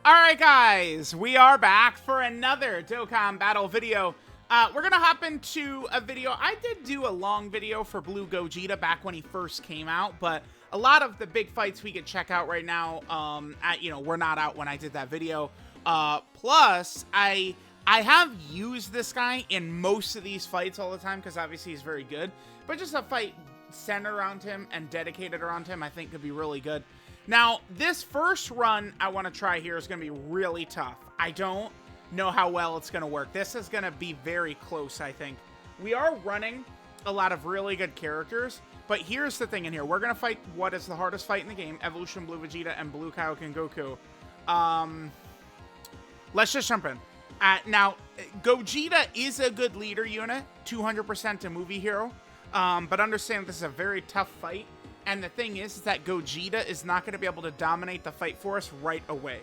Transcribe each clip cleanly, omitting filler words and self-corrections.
Alright guys, we are back for another Dokkan battle video. We're gonna hop into a video. I did do a long video for Blue Gogeta back when he first came out, but a lot of the big fights we could check out right now, were not out when I did that video. Plus, I have used this guy in most of these fights all the time, because obviously he's very good, but just a fight centered around him and dedicated around him, I think could be really good. Now, this first run I want to try here is going to be really tough. I don't know how well it's going to work. This is going to be very close, I think. We are running a lot of really good characters, but here's the thing in here. We're going to fight what is the hardest fight in the game, Evolution Blue Vegeta and Blue Kaioken Goku. Let's just jump in. Now, Gogeta is a good leader unit, 200% a movie hero, but understand this is a very tough fight. And the thing is that Gogeta is not going to be able to dominate the fight for us right away.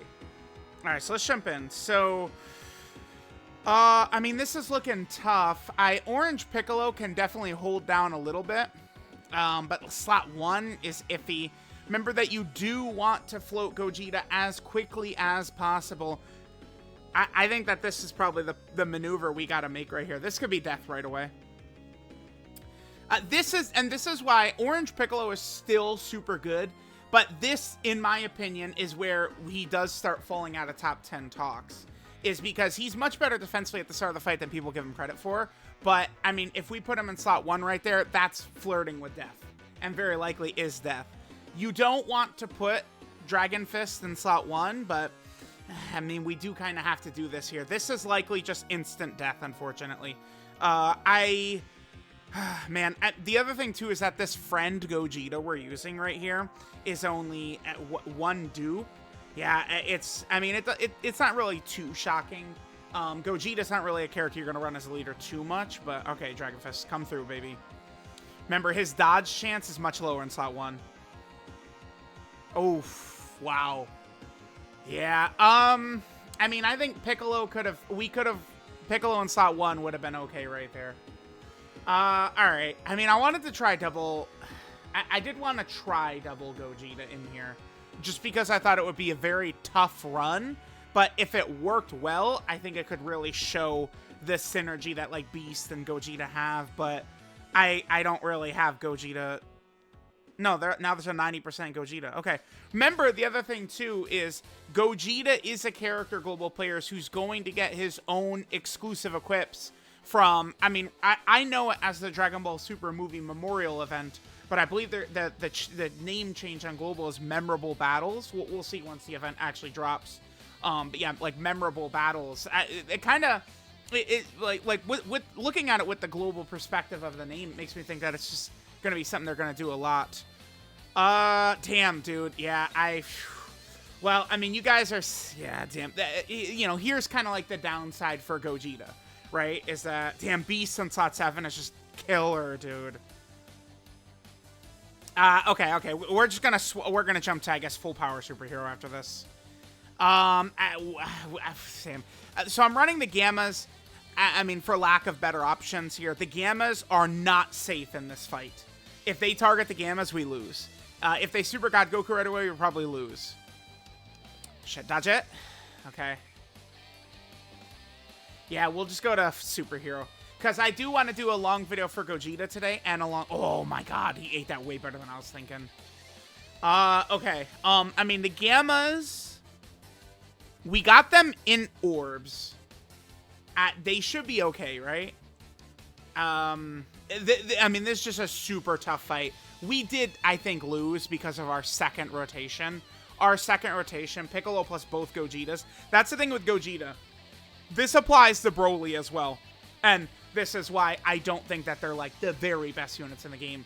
All right, so let's jump in. So, I mean, this is looking tough. Orange Piccolo can definitely hold down a little bit, but slot 1 is iffy. Remember that you do want to float Gogeta as quickly as possible. I think that this is probably the maneuver we got to make right here. This could be death right away. This is why Orange Piccolo is still super good, but this, in my opinion, is where he does start falling out of top 10 talks, is because he's much better defensively at the start of the fight than people give him credit for. But, I mean, if we put him in slot 1 right there, that's flirting with death, and very likely is death. You don't want to put Dragon Fist in slot 1, but, I mean, we do kind of have to do this here. This is likely just instant death, unfortunately. Man, the other thing, too, is that this friend Gogeta we're using right here is only at 1 dupe. Yeah, it's not really too shocking. Gogeta's not really a character you're going to run as a leader too much, but okay, Dragon Fist, come through, baby. Remember, his dodge chance is much lower in slot 1. Oh, wow. Yeah, I mean, I think Piccolo Piccolo in slot 1 would have been okay right there. Alright. I mean, I wanted to try double... I did want to try double Gogeta in here, just because I thought it would be a very tough run, but if it worked well, I think it could really show the synergy that, like, Beast and Gogeta have, but I don't really have Gogeta... No, now there's a 90% Gogeta. Okay. Remember, the other thing, too, is Gogeta is a character, global players, who's going to get his own exclusive equips from, I mean, I know it as the Dragon Ball Super movie memorial event, but I believe the name change on Global is Memorable Battles. We'll see once the event actually drops. But yeah, like Memorable Battles. It kind of, with looking at it with the global perspective of the name, it makes me think that it's just going to be something they're going to do a lot. Damn, dude. Yeah, well, I mean, you guys are, yeah, damn. You know, here's kind of like the downside for Gogeta. Right, is that damn Beast on slot 7 is just killer, dude. Okay, we're just gonna jump to, I guess, full power superhero after this. Sam. So I'm running the Gammas. I mean, for lack of better options here, the Gammas are not safe in this fight. If they target the Gammas, we lose. If they Super God Goku right away, we probably lose. Shit, dodge it. Okay. Yeah, we'll just go to superhero. Because I do want to do a long video for Gogeta today. And a long... Oh, my God. He ate that way better than I was thinking. Okay. I mean, the Gammas... We got them in orbs. They should be okay, right? I mean, this is just a super tough fight. We did, I think, lose because of our second rotation. Our second rotation, Piccolo plus both Gogetas. That's the thing with Gogeta. This applies to Broly as well, and this is why I don't think that they're, like, the very best units in the game,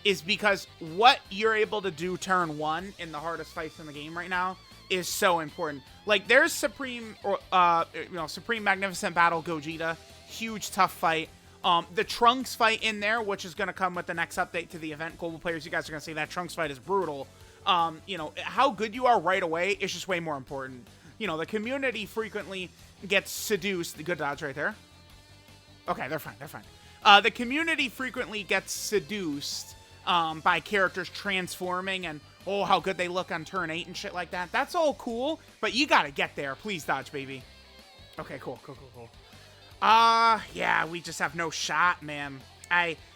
is because what you're able to do turn 1 in the hardest fights in the game right now is so important. Like, there's Supreme Magnificent Battle Gogeta, huge tough fight. The Trunks fight in there, which is going to come with the next update to the event. Global players, you guys are going to see that Trunks fight is brutal. You know, how good you are right away is just way more important. You know, the community frequently gets seduced. Good dodge right there. Okay, they're fine. They're fine. The community frequently gets seduced by characters transforming and Oh, how good they look on turn 8 and shit like that. That's all cool, but you gotta get there. Please dodge, baby. Okay, cool. Yeah, we just have no shot, man.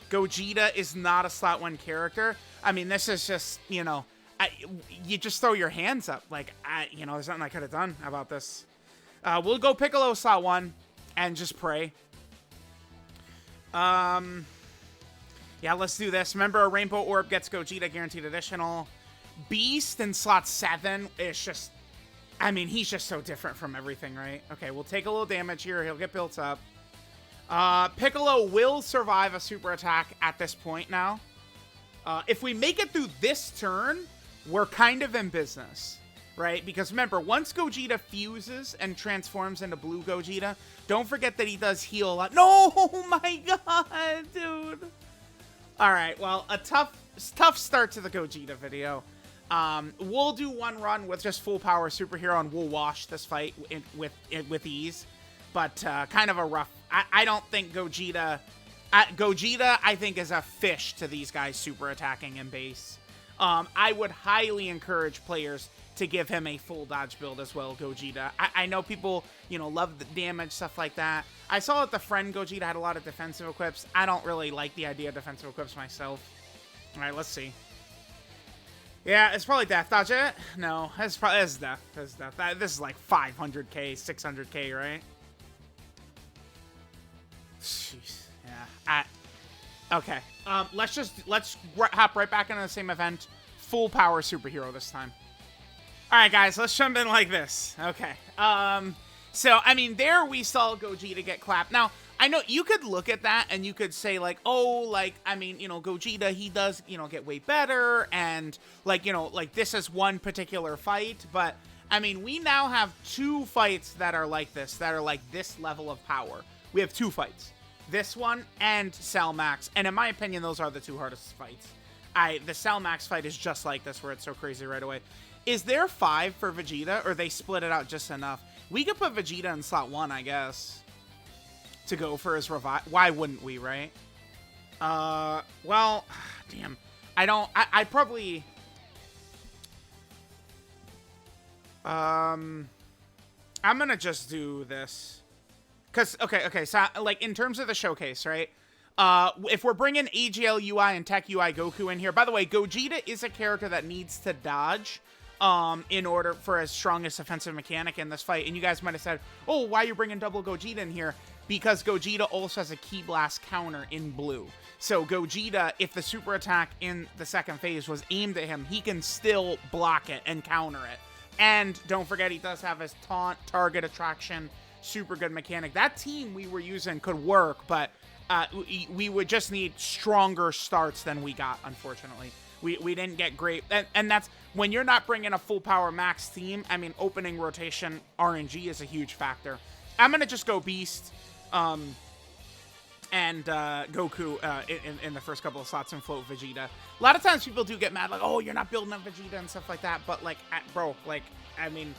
Gogeta is not a slot 1 character. I mean, this is just, you know, you just throw your hands up. Like, you know, there's nothing I could have done about this. We'll go Piccolo slot 1 and just pray. Yeah, let's do this. Remember, a Rainbow Orb gets Gogeta guaranteed additional. Beast in slot 7 is just, I mean, he's just so different from everything, right? Okay, we'll take a little damage here. He'll get built up. Piccolo will survive a super attack at this point now. If we make it through this turn, we're kind of in business, right? Because remember, once Gogeta fuses and transforms into Blue Gogeta, don't forget that he does heal a lot. No, oh my god, dude. All right, well, a tough start to the Gogeta video. We'll do one run with just full power superhero, and we'll wash this fight with ease. But kind of a rough. I don't think Gogeta. Gogeta, I think, is a fish to these guys super attacking in base. I would highly encourage players to give him a full dodge build as well, Gogeta. I know people, you know, love the damage, stuff like that. I saw that the friend Gogeta had a lot of defensive equips. I don't really like the idea of defensive equips myself. All right, let's see. Yeah, it's probably death. Dodge it? No, it's death. It's death. This is like 500k, 600k, right? Jeez. Yeah. Okay. Let's hop right back into the same event. Full power superhero this time. All right, guys. Let's jump in like this. Okay. So I mean, there we saw Gogeta get clapped. Now I know you could look at that and you could say like, oh, like, I mean, you know, Gogeta, he does, you know, get way better, and like, you know, like this is one particular fight, but I mean, we now have 2 fights that are like this level of power. We have 2 fights. This one and Cell Max, and in my opinion, those are the 2 hardest fights. The Cell Max fight is just like this, where it's so crazy right away. Is there 5 for Vegeta, or they split it out just enough? We could put Vegeta in slot 1, I guess, to go for his revive. Why wouldn't we, right? Well, damn. I probably... I'm gonna just do this. Because, okay, so, like, in terms of the showcase, right? If we're bringing AGL UI and Tech UI Goku in here... By the way, Gogeta is a character that needs to dodge in order for his strongest offensive mechanic in this fight. And you guys might have said, oh, why are you bringing double Gogeta in here? Because Gogeta also has a Ki Blast counter in blue. So Gogeta, if the super attack in the second phase was aimed at him, he can still block it and counter it. And don't forget, he does have his taunt, target attraction, super good mechanic. That team we were using could work, but we would just need stronger starts than we got, unfortunately. We didn't get great. And that's when you're not bringing a full power max team. I mean, opening rotation RNG is a huge factor. I'm going to just go Beast and Goku in the first couple of slots and float Vegeta. A lot of times people do get mad, like, oh, you're not building up Vegeta and stuff like that. But, like, bro, like, I mean,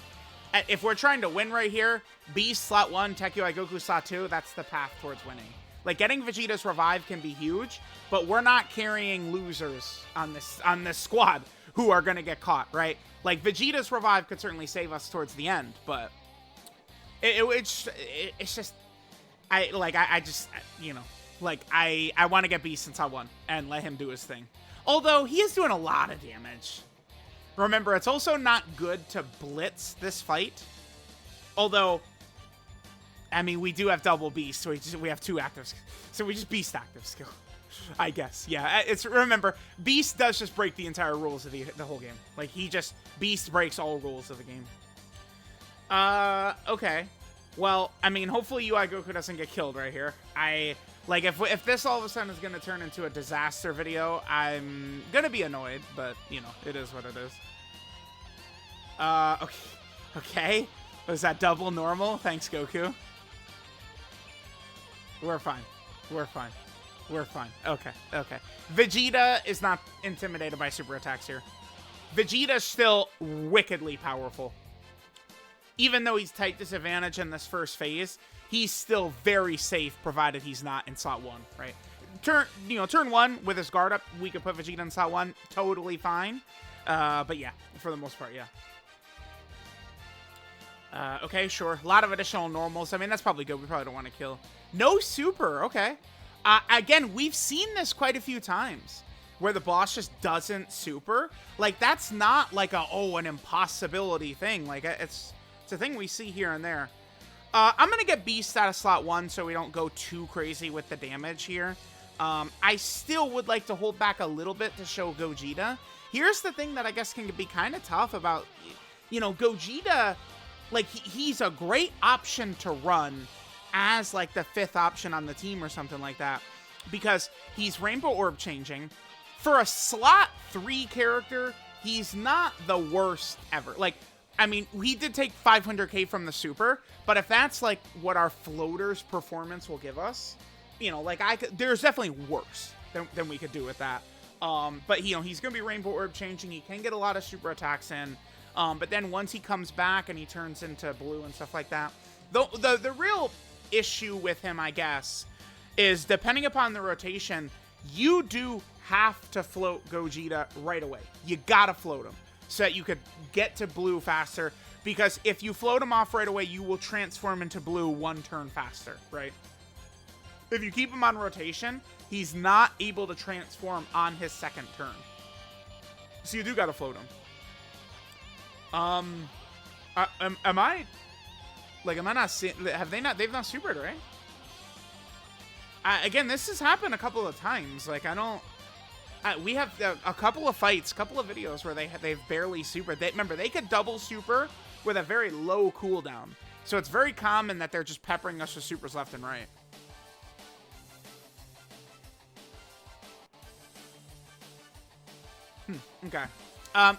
if we're trying to win right here, Beast slot 1, Tech UI Goku slot 2, that's the path towards winning. Like, getting Vegeta's revive can be huge, but we're not carrying losers on this squad who are going to get caught, right? Like, Vegeta's revive could certainly save us towards the end, but it's just... I just, you know, like, I want to get Beast since I won and let him do his thing. Although, he is doing a lot of damage. Remember, it's also not good to blitz this fight. Although, I mean, we do have double Beast, so we have 2 active skills. So we just Beast active skill, I guess. Yeah, remember, Beast does just break the entire rules of the whole game. Like, Beast breaks all rules of the game. Okay. Well, I mean, hopefully UI Goku doesn't get killed right here. Like, if this all of a sudden is going to turn into a disaster video, I'm going to be annoyed, but, you know, it is what it is. Okay. Was that double normal? Thanks, Goku. We're fine. Okay. Vegeta is not intimidated by super attacks here. Vegeta's still wickedly powerful. Even though he's tight disadvantage in this first phase, he's still very safe, provided he's not in slot 1, right? Turn 1 with his guard up, we could put Vegeta in slot 1, totally fine. But yeah, for the most part, yeah. Okay, sure. A lot of additional normals. I mean, that's probably good. We probably don't want to kill. No super. Okay. Again, we've seen this quite a few times where the boss just doesn't super. Like, that's not like an impossibility thing. Like, it's a thing we see here and there. I'm going to get Beast out of slot 1 so we don't go too crazy with the damage here. I still would like to hold back a little bit to show Gogeta. Here's the thing that I guess can be kind of tough about, you know, Gogeta. Like, he's a great option to run as, like, the 5th option on the team or something like that. Because he's Rainbow Orb changing. For a slot 3 character, he's not the worst ever. Like, I mean, he did take 500k from the super. But if that's, like, what our floater's performance will give us, you know, like, there's definitely worse than we could do with that. But, you know, he's going to be Rainbow Orb changing. He can get a lot of super attacks in. But then once he comes back and he turns into blue and stuff like that, the real issue with him, I guess, is depending upon the rotation, you do have to float Gogeta right away. You gotta float him so that you could get to blue faster, because if you float him off right away, you will transform into blue 1 turn faster, right? If you keep him on rotation, he's not able to transform on his 2nd turn. So you do gotta float him. Am I not seeing, they've not supered, right? Again, this has happened a couple of times. Like, we have a couple of fights, couple of videos where they've barely supered. Remember, they could double super with a very low cooldown. So it's very common that they're just peppering us with supers left and right. Okay.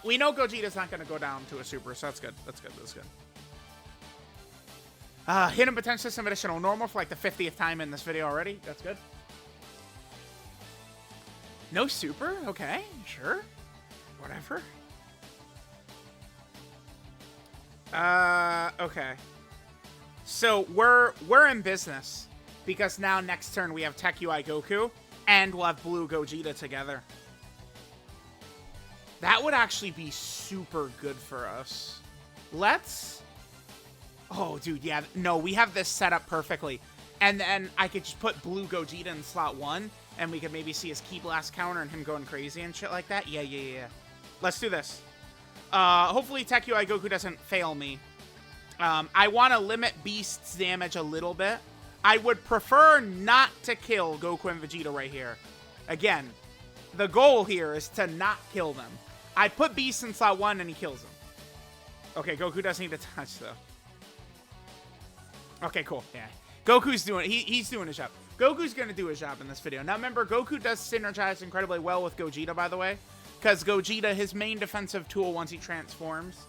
We know Gogeta's not going to go down to a super, so that's good. That's good. That's good. Hidden potential system additional normal for like the 50th time in this video already. That's good. No super? Okay, sure. Whatever. Okay. So we're in business because now next turn we have Tech UI Goku and we'll have Blue Gogeta together. That would actually be super good for us. Let's... Oh, dude, yeah. No, we have this set up perfectly. And then I could just put Blue Gogeta in slot 1, and we could maybe see his Ki Blast counter and him going crazy and shit like that. Yeah. Let's do this. Hopefully Tech UI Goku doesn't fail me. I want to limit Beast's damage a little bit. I would prefer not to kill Goku and Vegeta right here. Again, the goal here is to not kill them. I put Beast in slot 1 and he kills him. Okay, Goku doesn't need to touch, though. Okay, cool. Yeah. Goku's doing... He's doing his job. Goku's going to do his job in this video. Now, remember, Goku does synergize incredibly well with Gogeta, by the way. Because Gogeta, his main defensive tool once he transforms,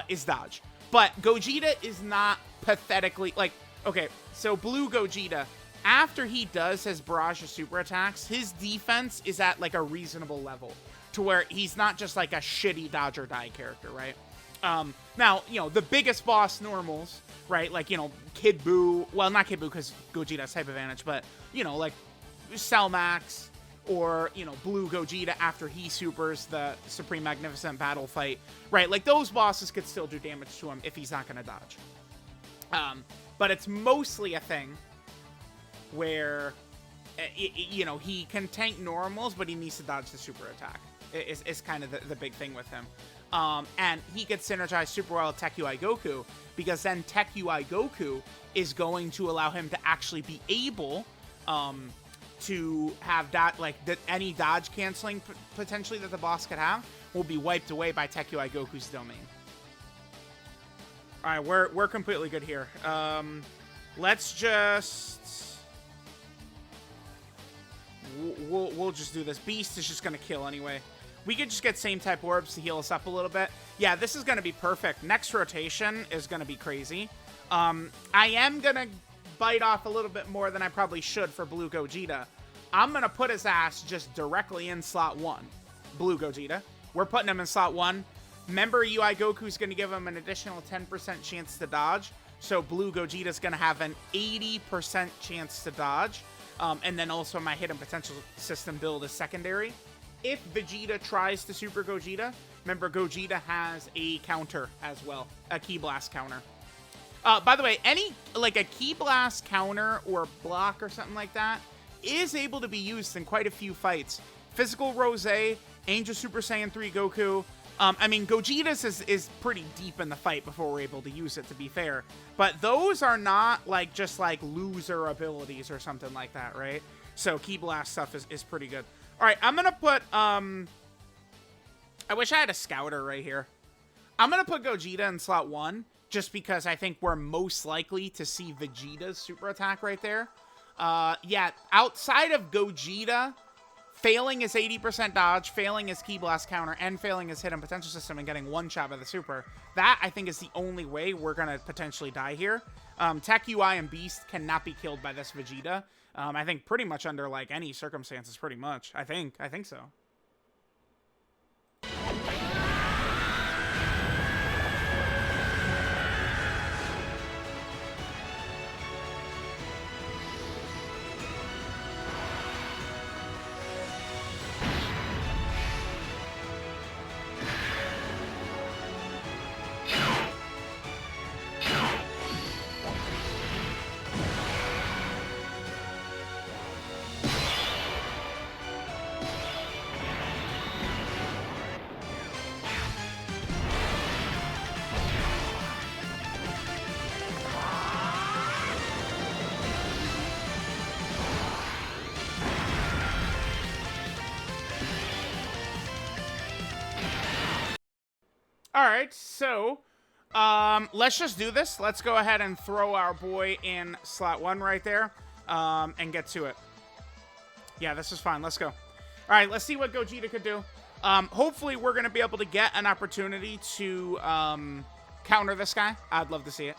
is dodge. But Gogeta is not pathetically... Like, okay, so Blue Gogeta, after he does his barrage of super attacks, his defense is at, like, a reasonable level. To where he's not just, like, a shitty dodge or die character, right? Now, you know, the biggest boss normals, right? Like, you know, Kid Buu. Well, not Kid Buu because Gogeta has type advantage, but, you know, like Cell Max or, you know, Blue Gogeta after he supers the Supreme Magnificent Battle fight, right? Like, those bosses could still do damage to him if he's not going to dodge. But it's mostly a thing where, you know, he can tank normals, but he needs to dodge the super attack. Is kind of the big thing with him. And he gets synergized super well with Tech UI Goku, because then Tech UI Goku is going to allow him to actually be able to have that, like, any dodge canceling potentially that the boss could have will be wiped away by Tech UI Goku's domain. All right, we're completely good here. Let's just... We'll just do this. Beast is just going to kill anyway. We could just get same type orbs to heal us up a little bit. Yeah, this is going to be perfect. Next rotation is going to be crazy. I am going to bite off a little bit more than I probably should for Blue Gogeta. I'm going to put his ass just directly in slot 1. Blue Gogeta. We're putting him in slot 1. Remember, UI Goku's going to give him an additional 10% chance to dodge. So Blue Gogeta's going to have an 80% chance to dodge. And then also my hidden potential system build is secondary. If Vegeta tries to super Gogeta, remember Gogeta has a counter as well, a Ki Blast counter. By the way, any, like a Ki Blast counter or block or something like that is able to be used in quite a few fights. Physical Rose, Angel Super Saiyan 3 Goku. I mean, Gogeta's is pretty deep in the fight before we're able to use it, to be fair. But those are not, like, just, like, loser abilities or something like that, right? So Ki Blast stuff is pretty good. All right, I'm going to put, I wish I had a Scouter right here. I'm going to put Gogeta in slot 1, just because I think we're most likely to see Vegeta's super attack right there. Yeah, outside of Gogeta, failing his 80% dodge, failing his Ki Blast counter, and failing his hidden potential system and getting one shot by the super, that, I think, is the only way we're going to potentially die here. Tech UI and Beast cannot be killed by this Vegeta. I think pretty much under, like, any circumstances, pretty much. I think so. All right, so let's just do this. Let's go ahead and throw our boy in slot 1 right there and get to it. Yeah, this is fine. Let's go. All right, let's see what Gogeta could do. Hopefully, we're going to be able to get an opportunity to counter this guy. I'd love to see it.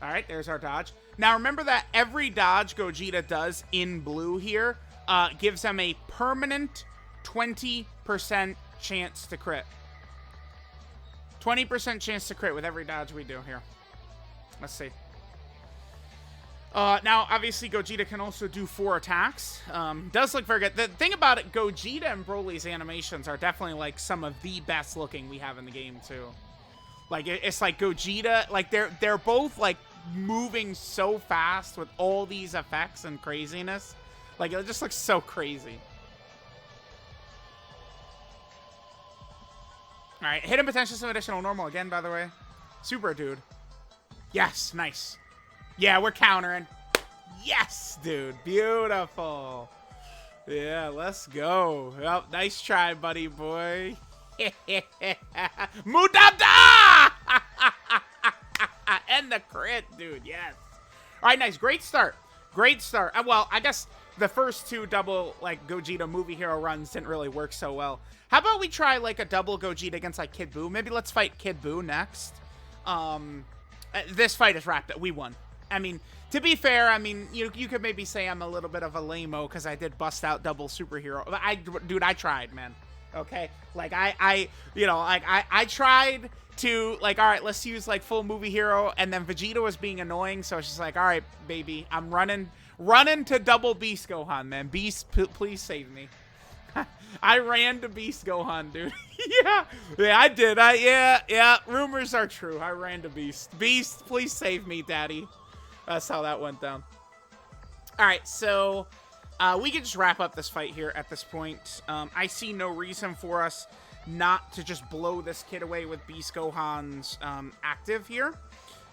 All right, there's our dodge. Now, remember that every dodge Gogeta does in blue here gives them a permanent 20% chance to crit. 20% chance to crit with every dodge we do here. Let's see. Now, obviously, Gogeta can also do 4 attacks. Does look very good. The thing about it, Gogeta and Broly's animations are definitely, like, some of the best looking we have in the game, too. Like, it's like Gogeta, like, they're both, like, moving so fast with all these effects and craziness. Like, it just looks so crazy. All right, hidden potential, some additional normal again, by the way. Super, dude. Yes, nice. Yeah, we're countering. Yes, dude. Beautiful. Yeah, let's go. Well, nice try, buddy boy. Mudada! And the crit, dude. Yes. All right, nice. Great start. Great start. Well, I guess the first 2 double, like, Gogeta movie hero runs didn't really work so well. How about we try, like, a double Gogeta against, like, Kid Buu? Maybe let's fight Kid Buu next. This fight is wrapped. We won. I mean, to be fair, I mean, you could maybe say I'm a little bit of a lame-o because I did bust out double superhero. Dude, I tried, man. Okay? Like, I tried to, like, all right, let's use, like, full movie hero, and then Vegeta was being annoying, so it's just like, all right, baby, I'm running to double Beast Gohan, man. Beast, please save me. I ran to Beast Gohan, dude. Yeah, I did. Yeah, rumors are true. I ran to Beast. Beast, please save me, daddy. That's how that went down. All right, so we can just wrap up this fight here at this point. I see no reason for us not to just blow this kid away with Beast Gohan's active here.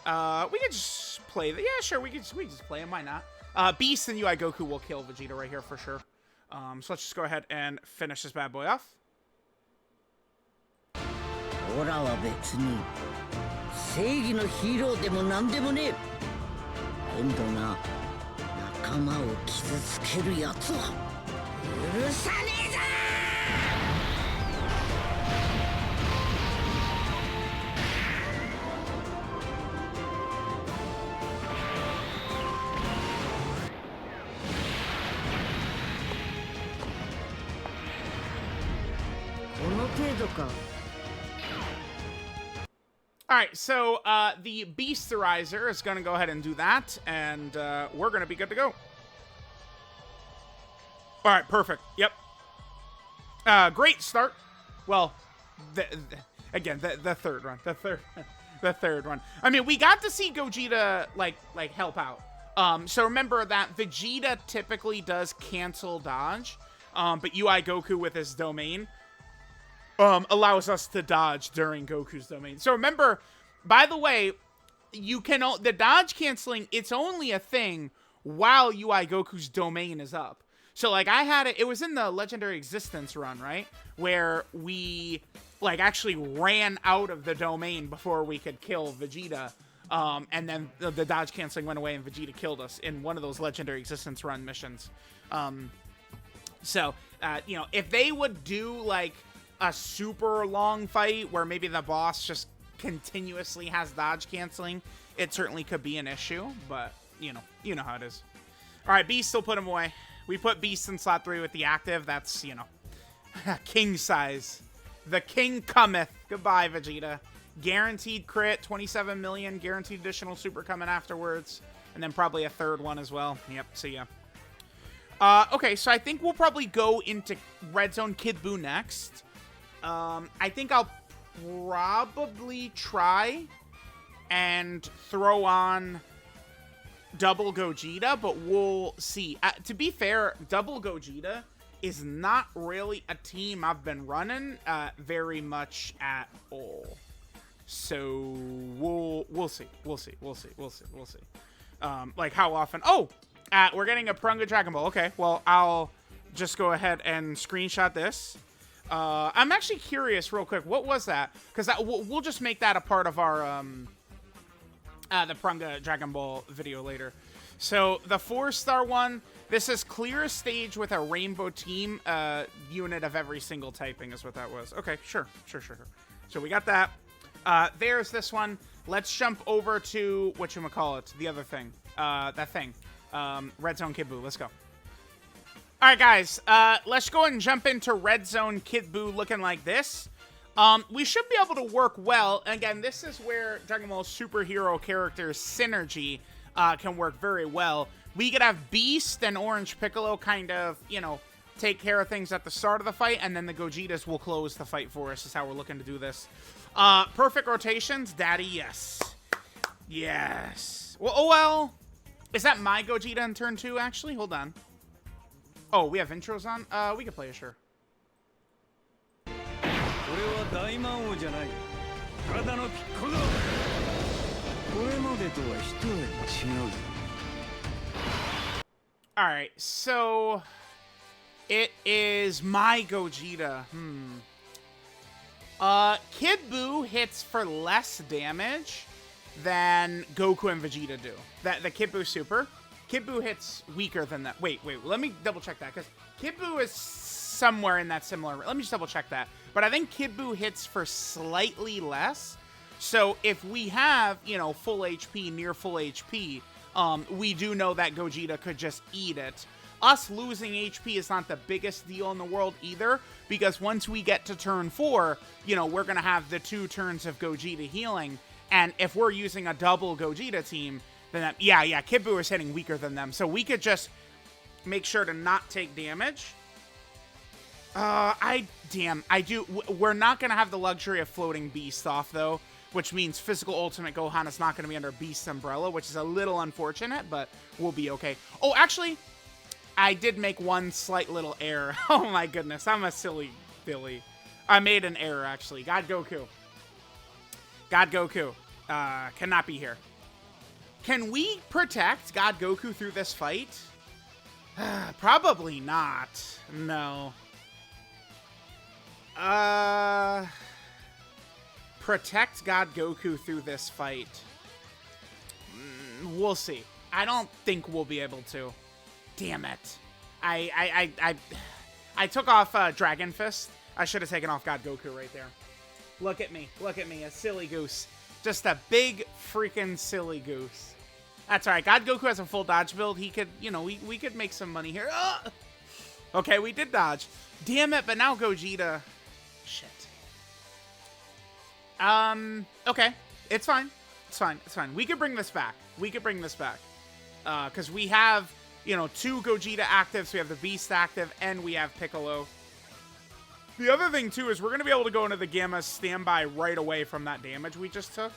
We could just play the, yeah, sure, we could just play him. Why not? Beast and UI Goku will kill Vegeta right here for sure. So let's just go ahead and finish this bad boy off. オラは別に正義のヒーローでもなんでもねえ。今度な仲間を傷つけるやつは許さねえぞ。この程度か。 All right, so the Beasterizer is going to go ahead and do that, and we're going to be good to go. All right, perfect. Yep. Great start. Well, again, the third one. The third one. I mean, we got to see Gogeta, like help out. So remember that Vegeta typically does cancel dodge, but UI Goku with his domain allows us to dodge during Goku's domain. So remember, by the way, the dodge canceling, it's only a thing while UI Goku's domain is up. So, like, I had it was in the Legendary Existence run, right? Where we, like, actually ran out of the domain before we could kill Vegeta. And then the dodge canceling went away and Vegeta killed us in one of those Legendary Existence run missions. So, you know, if they would do, like, a super long fight where maybe the boss just continuously has dodge canceling, it certainly could be an issue. But, you know how it is. All right, Beast, still put him away. We put Beast in slot 3 with the active. That's, you know, king size. The king cometh. Goodbye, Vegeta. Guaranteed crit, 27 million. Guaranteed additional super coming afterwards. And then probably a third one as well. Yep, see ya. Okay, so I think we'll probably go into Red Zone Kid Buu next. I think I'll probably try and throw on Double Gogeta, but we'll see. To be fair, Double Gogeta is not really a team I've been running very much at all. So we'll see. Like how often? Oh, we're getting a Prunga Dragon Ball. Okay, well I'll just go ahead and screenshot this. I'm actually curious, real quick. What was that? Because we'll just make that a part of our the Prunga Dragon Ball video later. So the 4-star one, this is clear a stage with a rainbow team unit of every single typing is what that was. Okay, sure. So we got that. There's this one. Let's jump over to whatchamacallit, the other thing. That thing. Red Zone Kid Buu. Let's go. All right, guys. Let's go ahead and jump into Red Zone Kid Buu looking like this. We should be able to work well. And again, this is where Dragon Ball superhero characters synergy can work very well. We could have Beast and Orange Piccolo kind of, you know, take care of things at the start of the fight, and then the Gogetas will close the fight for us, is how we're looking to do this. Perfect rotations, Daddy, yes. Yes. Well, is that my Gogeta in turn 2, actually? Hold on. Oh, we have intros on? We can play it, sure. Alright, so it is my Gogeta. Kid Buu hits for less damage than Goku and Vegeta do. The Kid Buu Super. Kid Buu hits weaker than that. Wait, let me double check that, because Kid Buu is somewhere in that similar. Let me just double check that. But I think Kid Buu hits for slightly less. So if we have, you know, full HP, near full HP, we do know that Gogeta could just eat it. Us losing HP is not the biggest deal in the world either, because once we get to turn 4, you know, we're going to have the 2 turns of Gogeta healing. And if we're using a double Gogeta team, then that, yeah, Kid Buu is hitting weaker than them. So we could just make sure to not take damage. We're not going to have the luxury of floating Beast off, though, which means Physical Ultimate Gohan is not going to be under Beast's umbrella, which is a little unfortunate, but we'll be okay. Oh, actually, I did make one slight little error. Oh my goodness, I'm a silly Billy. I made an error, actually. God Goku cannot be here. Can we protect God Goku through this fight? Probably not. No. Protect God Goku through this fight. We'll see. I don't think we'll be able to. Damn it. I took off Dragon Fist. I should have taken off God Goku right there. Look at me, a silly goose. Just a big freaking silly goose. That's all right. God Goku has a full dodge build. He could, you know, we could make some money here. Okay, we did dodge. Damn it, but now Gogeta. Shit. Okay. It's fine. We could bring this back. Because we have, you know, 2 Gogeta actives. We have the Beast active, and we have Piccolo. The other thing, too, is we're going to be able to go into the Gamma standby right away from that damage we just took.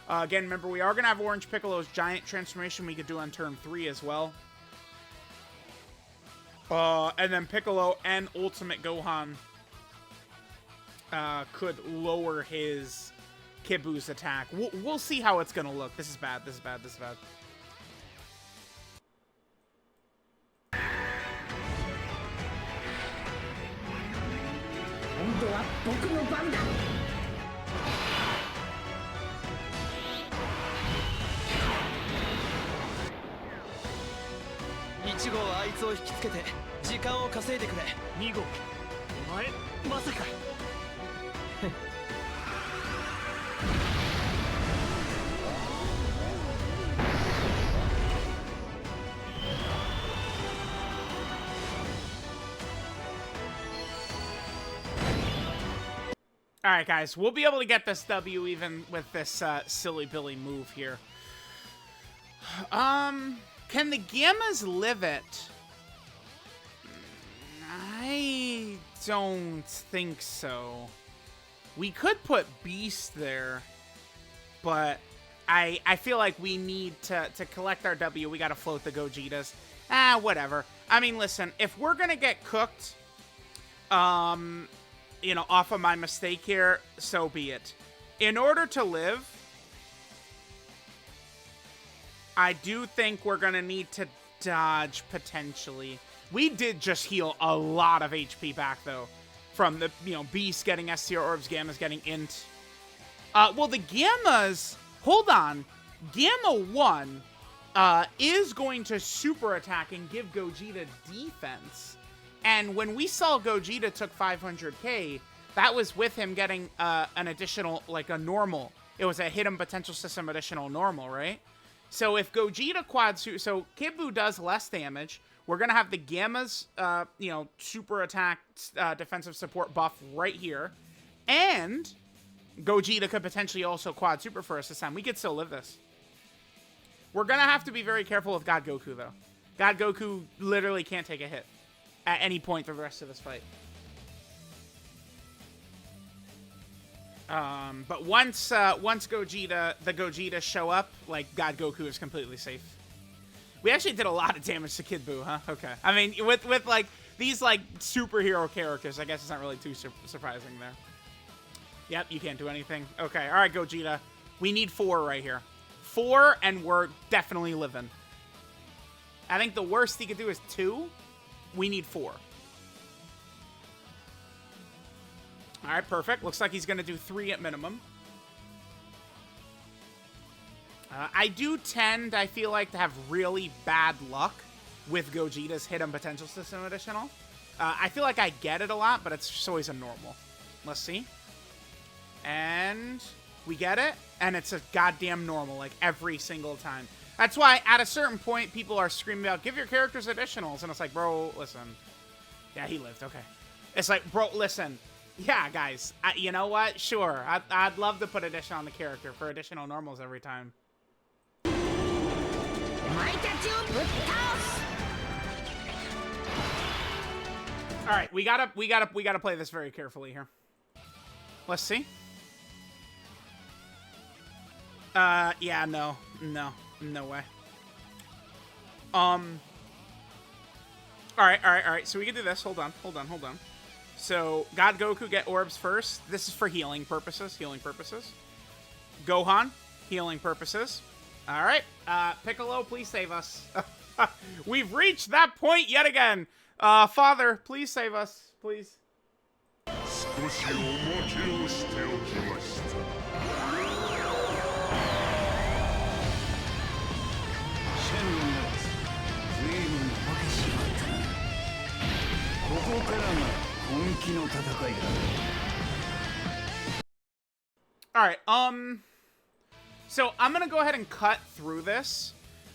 Again, remember, we are going to have Orange Piccolo's giant transformation we could do on turn 3 as well. And then Piccolo and Ultimate Gohan could lower his Kibu's attack. We'll see how it's going to look. This is bad. This is bad. This is bad. All right, guys, we'll be able to get this W even with this silly Billy move here. Can the Gammas live it? I don't think so. We could put Beast there, but I feel like we need to collect our W. We got to float the Gogetas. Whatever. I mean, listen, if we're gonna get cooked, you know, off of my mistake here, so be it. In order to live, I do think we're going to need to dodge, potentially. We did just heal a lot of HP back, though, from the, you know, Beast getting S tier orbs, Gammas getting Int. Well, the Gammas, hold on. Gamma 1 is going to super attack and give Gogeta defense. And when we saw Gogeta took 500k, that was with him getting an additional, like a normal. It was a hidden potential system additional normal, right? So if Gogeta quad, so Kibu does less damage, we're going to have the Gamma's, you know, super attack defensive support buff right here. And Gogeta could potentially also quad super for us this time. We could still live this. We're going to have to be very careful with God Goku, though. God Goku literally can't take a hit at any point for the rest of this fight. But once Gogeta, the Gogetas show up, like, God Goku is completely safe. We actually did a lot of damage to Kid Buu, huh? Okay. I mean, with like, these, like, superhero characters, I guess it's not really too surprising there. Yep, you can't do anything. Okay, all right, Gogeta. We need 4 right here. 4, and we're definitely living. I think the worst he could do is 2. We need 4. All right, perfect. Looks like he's going to do 3 at minimum. I do tend, I feel like, to have really bad luck with Gogeta's hidden potential system additional. I feel like I get it a lot, but it's just always a normal. Let's see. And we get it, and it's a goddamn normal, like, every single time. That's why, at a certain point, people are screaming out, give your characters additionals. And it's like, bro, listen. Yeah, he lived. Okay. It's like, bro, listen. Yeah, guys. You know what? Sure. I'd love to put addition on the character for additional normals every time. All right, we gotta play this very carefully here. Let's see. Yeah, no way. All right. So we can do this. Hold on. So, God Goku get orbs first. This is for healing purposes. Gohan, healing purposes. All right. Piccolo, please save us. We've reached that point yet again. Father, please save us. Please. Alright, so I'm gonna go ahead and cut through this.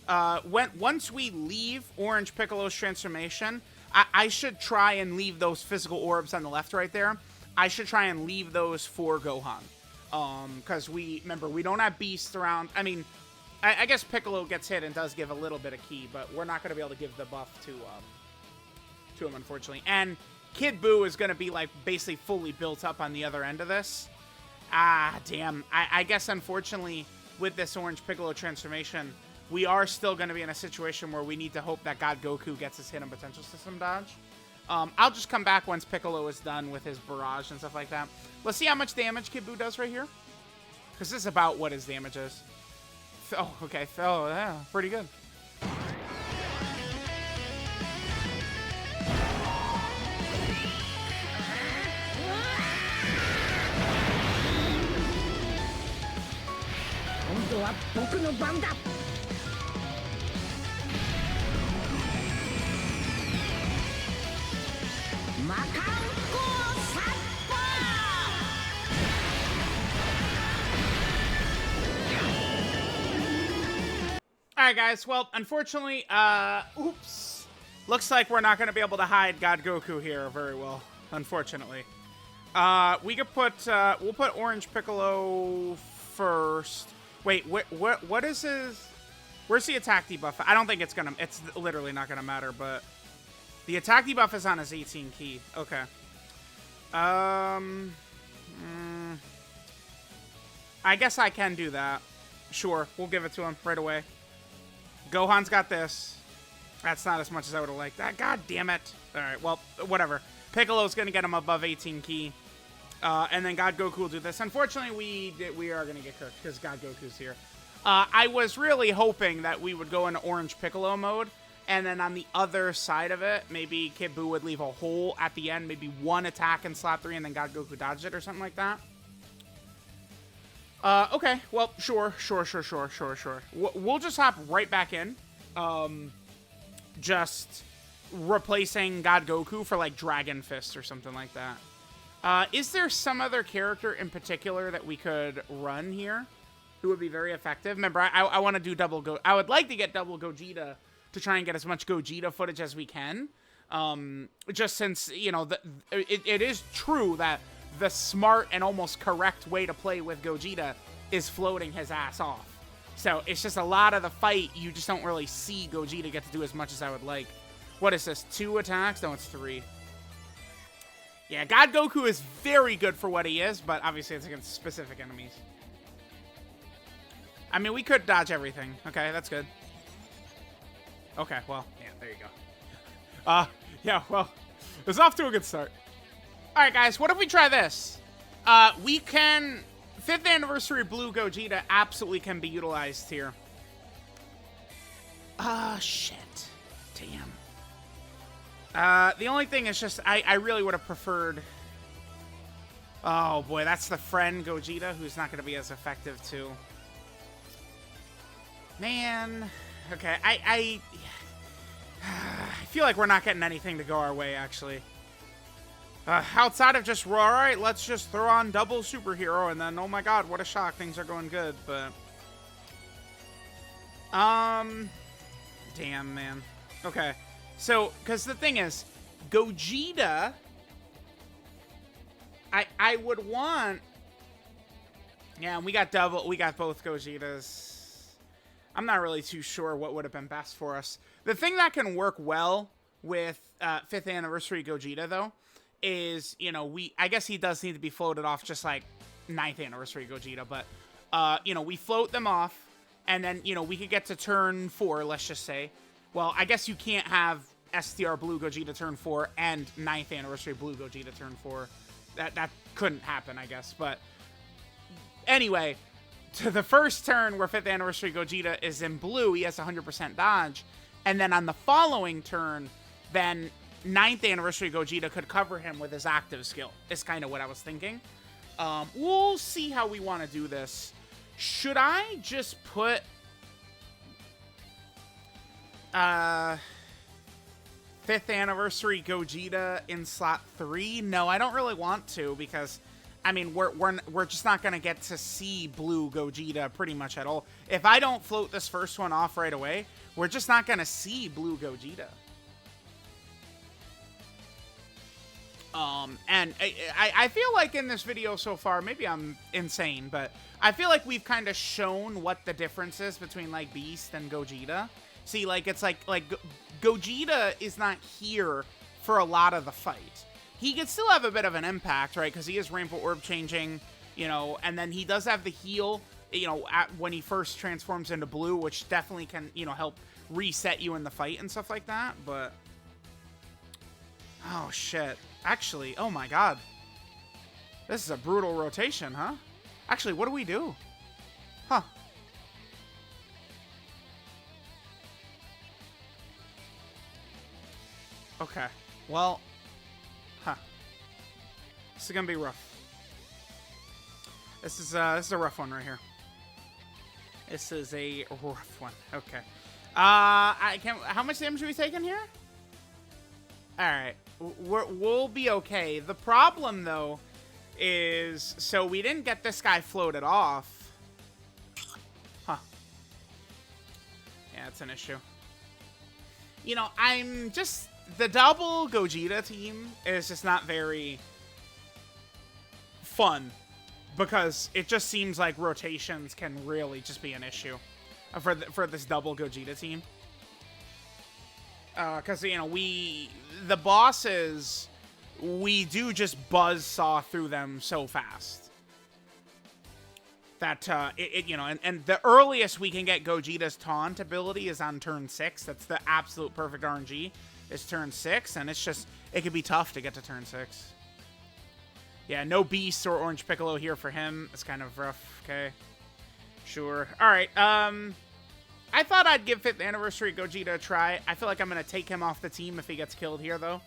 Once we leave Orange Piccolo's transformation, I should try and leave those physical orbs on the left right there. I should try and leave those for Gohan. Because remember, we don't have Beast around. I mean, I guess Piccolo gets hit and does give a little bit of ki, but we're not going to be able to give the buff to him, unfortunately. And Kid Buu is going to be, like, basically fully built up on the other end of this. Ah, damn. I guess, unfortunately, with this Orange Piccolo transformation, we are still going to be in a situation where we need to hope that God Goku gets his hidden potential system dodge. I'll just come back once Piccolo is done with his barrage and stuff like that. Let's see how much damage Kid Buu does right here. Because this is about what his damage is. Oh, okay. Oh, yeah. Pretty good. Alright, guys. Well, unfortunately, oops. Looks like we're not going to be able to hide God Goku here very well, unfortunately. We could put, we'll put Orange Piccolo first. Wait, what is his, where's the attack debuff? I don't think it's literally not gonna matter, but the attack debuff is on his 18 key. Okay. I guess I can do that. Sure, we'll give it to him right away. Gohan's got this. That's not as much as I would have liked. God damn it. Alright, well, whatever. Piccolo's gonna get him above 18 key. And then God Goku will do this. Unfortunately, we are going to get cooked because God Goku's here. I was really hoping that we would go into Orange Piccolo mode. And then on the other side of it, maybe Kid Buu would leave a hole at the end. Maybe one attack in slot 3 and then God Goku dodged it or something like that. Okay. Well, sure. We'll just hop right back in. Just replacing God Goku for like Dragon Fist or something like that. Is there some other character in particular that we could run here who would be very effective? Remember, I want to do I would like to get double Gogeta to try and get as much Gogeta footage as we can. Just since, you know, it is true that the smart and almost correct way to play with Gogeta is floating his ass off. So it's just a lot of the fight, you just don't really see Gogeta get to do as much as I would like. What is this, 2 attacks? No, it's 3. Yeah, God Goku is very good for what he is, but obviously it's against specific enemies. I mean, we could dodge everything. Okay, that's good. Okay, well, yeah, there you go. Yeah, well, it's off to a good start. All right, guys, what if we try this? We can... 5th Anniversary Blue Gogeta absolutely can be utilized here. Shit. Damn. The only thing is just, I really would have preferred... Oh, boy, that's the friend Gogeta, who's not going to be as effective, too. Man. Okay, I feel like we're not getting anything to go our way, actually. Outside of just, alright, let's just throw on double superhero, and then, oh my god, what a shock, things are going good, but... Damn, man. Okay. So, because the thing is, Gogeta, I would want, yeah, we got both Gogetas. I'm not really too sure what would have been best for us. The thing that can work well with 5th Anniversary Gogeta, though, is, you know, I guess he does need to be floated off just like 9th Anniversary Gogeta, but, you know, we float them off, and then, you know, we could get to turn 4, let's just say. Well, I guess you can't have STR Blue Gogeta turn 4 and 9th Anniversary Blue Gogeta turn 4. That couldn't happen, I guess. But anyway, to the first turn where 5th Anniversary Gogeta is in blue, he has 100% dodge. And then on the following turn, then 9th Anniversary Gogeta could cover him with his active skill. Is kind of what I was thinking. We'll see how we want to do this. Should I just put... 5th Anniversary Gogeta in slot 3? No, I don't really want to, because, I mean, we're just not going to get to see Blue Gogeta pretty much at all. If I don't float this first one off right away, we're just not going to see Blue Gogeta. And I feel like in this video so far, maybe I'm insane, but I feel like we've kind of shown what the difference is between, like, Beast and Gogeta. See, like, it's like Gogeta is not here for a lot of the fight. he could still have a bit of an impact, right? Because he is Rainbow Orb changing, you know, and then he does have the heal, you know, when he first transforms into blue, which definitely can, you know, help reset you in the fight and stuff like that, but... Oh, shit. Actually, oh my god. This is a brutal rotation, huh? Actually, what do we do? Huh. Okay. Well... Huh. This is gonna be rough. This is a rough one right here. This is a rough one. Okay. How much damage are we taking here? Alright. We'll be okay. The problem, though, is... So, we didn't get this guy floated off. Huh. Yeah, it's an issue. You know, I'm just... The double Gogeta team is just not very fun. Because it just seems like rotations can really just be an issue for this double Gogeta team. Because, you know, the bosses, we do just buzzsaw through them so fast. That, you know, and the earliest we can get Gogeta's taunt ability is on turn 6. That's the absolute perfect RNG, is turn 6. And it's just, it could be tough to get to turn 6. Yeah, no Beast or Orange Piccolo here for him. It's kind of rough. Okay. Sure. Alright, I thought I'd give 5th Anniversary Gogeta a try. I feel like I'm going to take him off the team if he gets killed here, though.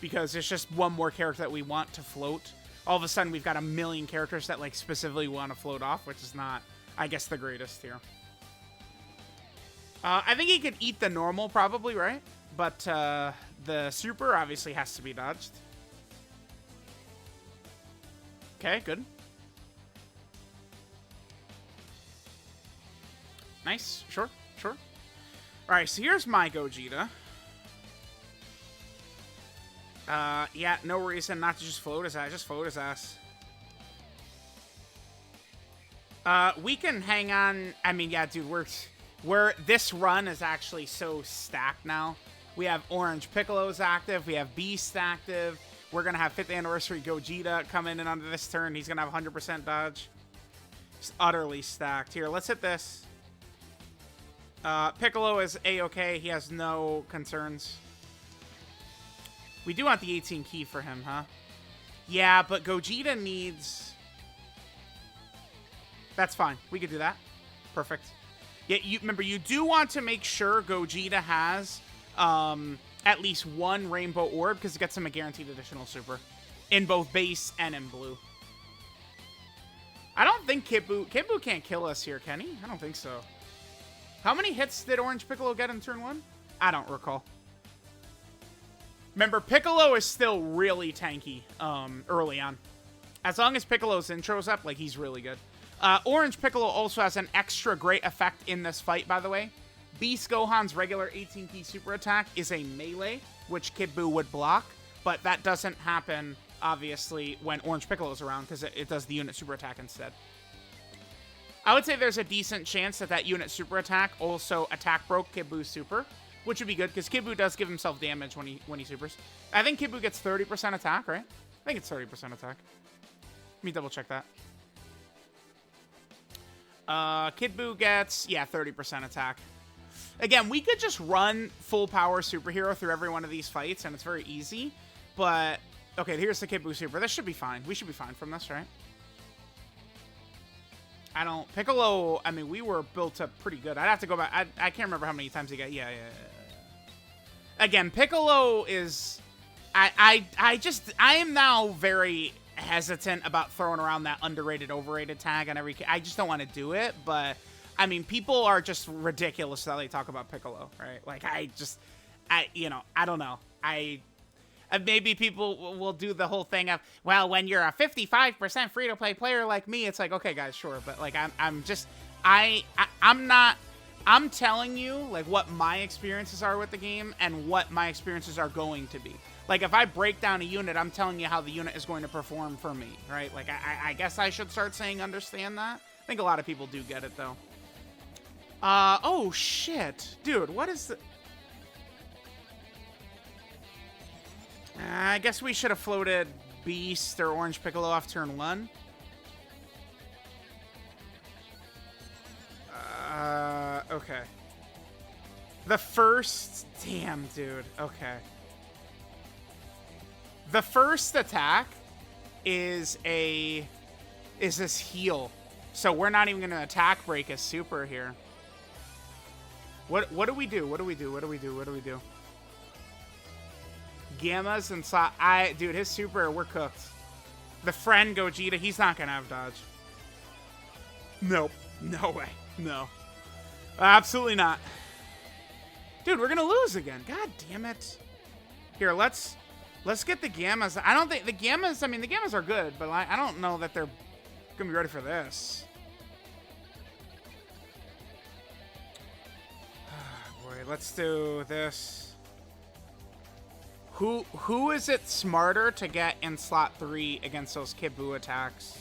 Because it's just one more character that we want to float. All of a sudden, we've got a million characters that, like, specifically want to float off, which is not, I guess, the greatest here. I think he could eat the normal, probably, right? But, the super obviously has to be dodged. Okay, good. Nice. Sure, sure. Alright, so here's my Gogeta. Yeah, no reason not to just float his ass. Just float his ass. We can hang on. I mean, yeah, dude, this run is actually so stacked now. We have Orange Piccolo's active. We have Beast active. We're going to have 5th Anniversary Gogeta coming in under this turn. He's going to have 100% dodge. Just utterly stacked. Here, let's hit this. Piccolo is A-okay. He has no concerns. We do want the 18 key for him, huh? Yeah, but Gogeta needs... That's fine. We could do that. Perfect. Yeah, remember, you do want to make sure Gogeta has... at least one Rainbow Orb, because it gets him a guaranteed additional super. In both base and in blue. I don't think Kid Buu can't kill us here, can he? I don't think so. How many hits did Orange Piccolo get in turn 1? I don't recall. Remember, Piccolo is still really tanky early on. As long as Piccolo's intro's up, like, he's really good. Orange Piccolo also has an extra great effect in this fight, by the way. Beast Gohan's regular 18-key super attack is a melee, which Kid Buu would block, but that doesn't happen, obviously, when Orange Piccolo's around, because it does the unit super attack instead. I would say there's a decent chance that unit super attack also attack broke Kid Buu's super, which would be good, because Kid Buu does give himself damage when he supers. I think Kid Buu gets 30% attack, right? I think it's 30% attack. Let me double check that. Kid Buu gets, yeah, 30% attack. Again, we could just run full power superhero through every one of these fights, and it's very easy. But, okay, here's the Kid Buu super. This should be fine. We should be fine from this, right? Piccolo, I mean, we were built up pretty good. I'd have to go back. I can't remember how many times he got. Yeah. Again, Piccolo is... I am now very hesitant about throwing around that underrated, overrated tag on every... I just don't want to do it, but... I mean, people are just ridiculous how they talk about Piccolo, right? Like, I don't know. Maybe people will do the whole thing of, well, when you're a 55% free-to-play player like me, it's like, okay, guys, sure. But, like, I'm telling you, like, what my experiences are with the game and what my experiences are going to be. Like, if I break down a unit, I'm telling you how the unit is going to perform for me, right? Like, I guess I should start saying understand that. I think a lot of people do get it, though. Oh, shit. Dude, what is the... I guess we should have floated Beast or Orange Piccolo off turn 1. Okay. The first... Damn, dude. Okay. The first attack is this heal. So we're not even going to attack break his super here. What do we do? What do we do? What do we do? What do we do? Gammas and slot. Dude, his super, we're cooked. The friend Gogeta, he's not going to have dodge. Nope. No way. No. Absolutely not. Dude, we're going to lose again. God damn it. Here, let's get the Gammas. I don't think the Gammas, I mean, the Gammas are good, but I don't know that they're going to be ready for this. Boy, let's do this. Who is it smarter to get in slot 3 against those Kid Buu attacks?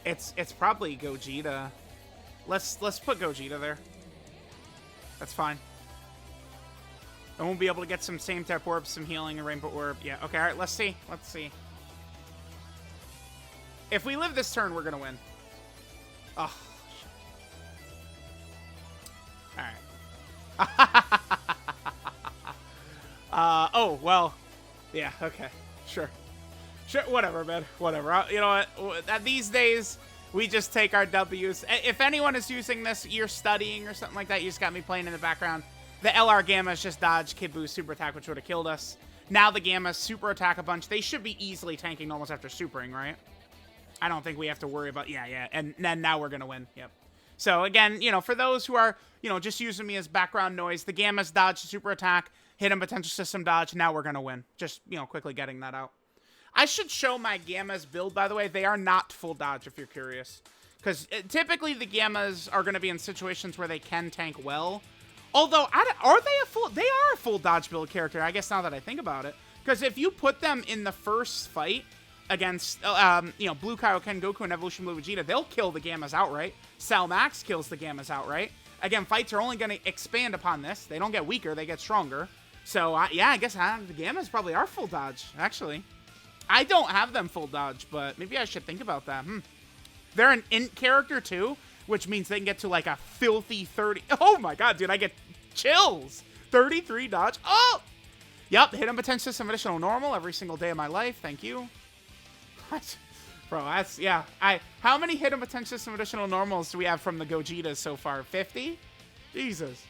It's probably Gogeta. Let's put Gogeta there. That's fine. And we'll be able to get some same type orbs, some healing, and rainbow orb. Yeah, okay, alright, let's see. Let's see. If we live this turn, we're gonna win. Oh, shit. Alright. Oh, well. Yeah, okay. Sure. Sure, whatever, man. Whatever. You know what? These days, we just take our W's. If anyone is using this, you're studying or something like that, you just got me playing in the background. The LR Gammas just dodged Kid Buu's super attack, which would have killed us. Now the Gammas super attack a bunch. They should be easily tanking almost after supering, right? I don't think we have to worry about... Yeah. And then now we're going to win. Yep. So, again, you know, for those who are, you know, just using me as background noise, the Gammas dodged the super attack, hidden potential system dodge. Now we're going to win. Just, you know, quickly getting that out. I should show my Gammas build, by the way. They are not full dodge, if you're curious. Because typically the Gammas are going to be in situations where they can tank well. Although, are they a full... They are a full dodge build character, I guess, now that I think about it. Because if you put them in the first fight against, you know, Blue Kaioken Goku and Evolution Blue Vegeta, they'll kill the Gammas outright. Cell Max kills the Gammas outright. Again, fights are only going to expand upon this. They don't get weaker, they get stronger. So, yeah, I guess the Gammas probably are full dodge, actually. I don't have them full dodge, but maybe I should think about that. They're an int character, too, which means they can get to, like, a filthy 30... Oh, my God, dude, I get chills. 33 dodge. Oh! Yep, hidden potential system additional normal every single day of my life. Thank you. What? Bro, that's... Yeah. How many hidden potential system additional normals do we have from the Gogetas so far? 50? Jesus.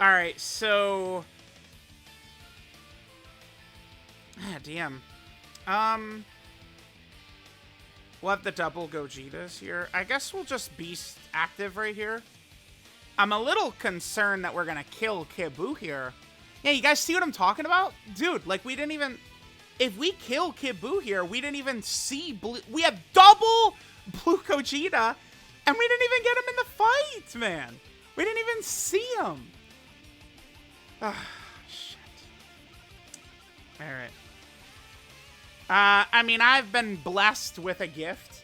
All right, so... Ah, damn. We'll have the double Gogetas here. I guess we'll just Beast active right here. I'm a little concerned that we're going to kill Kid Buu here. Yeah, you guys see what I'm talking about? Dude, like, we didn't even... If we kill Kid Buu here, we didn't even see Blue... We have double Blue Gogeta, and we didn't even get him in the fight, man. We didn't even see him. Ah, shit. All right. I mean, I've been blessed with a gift,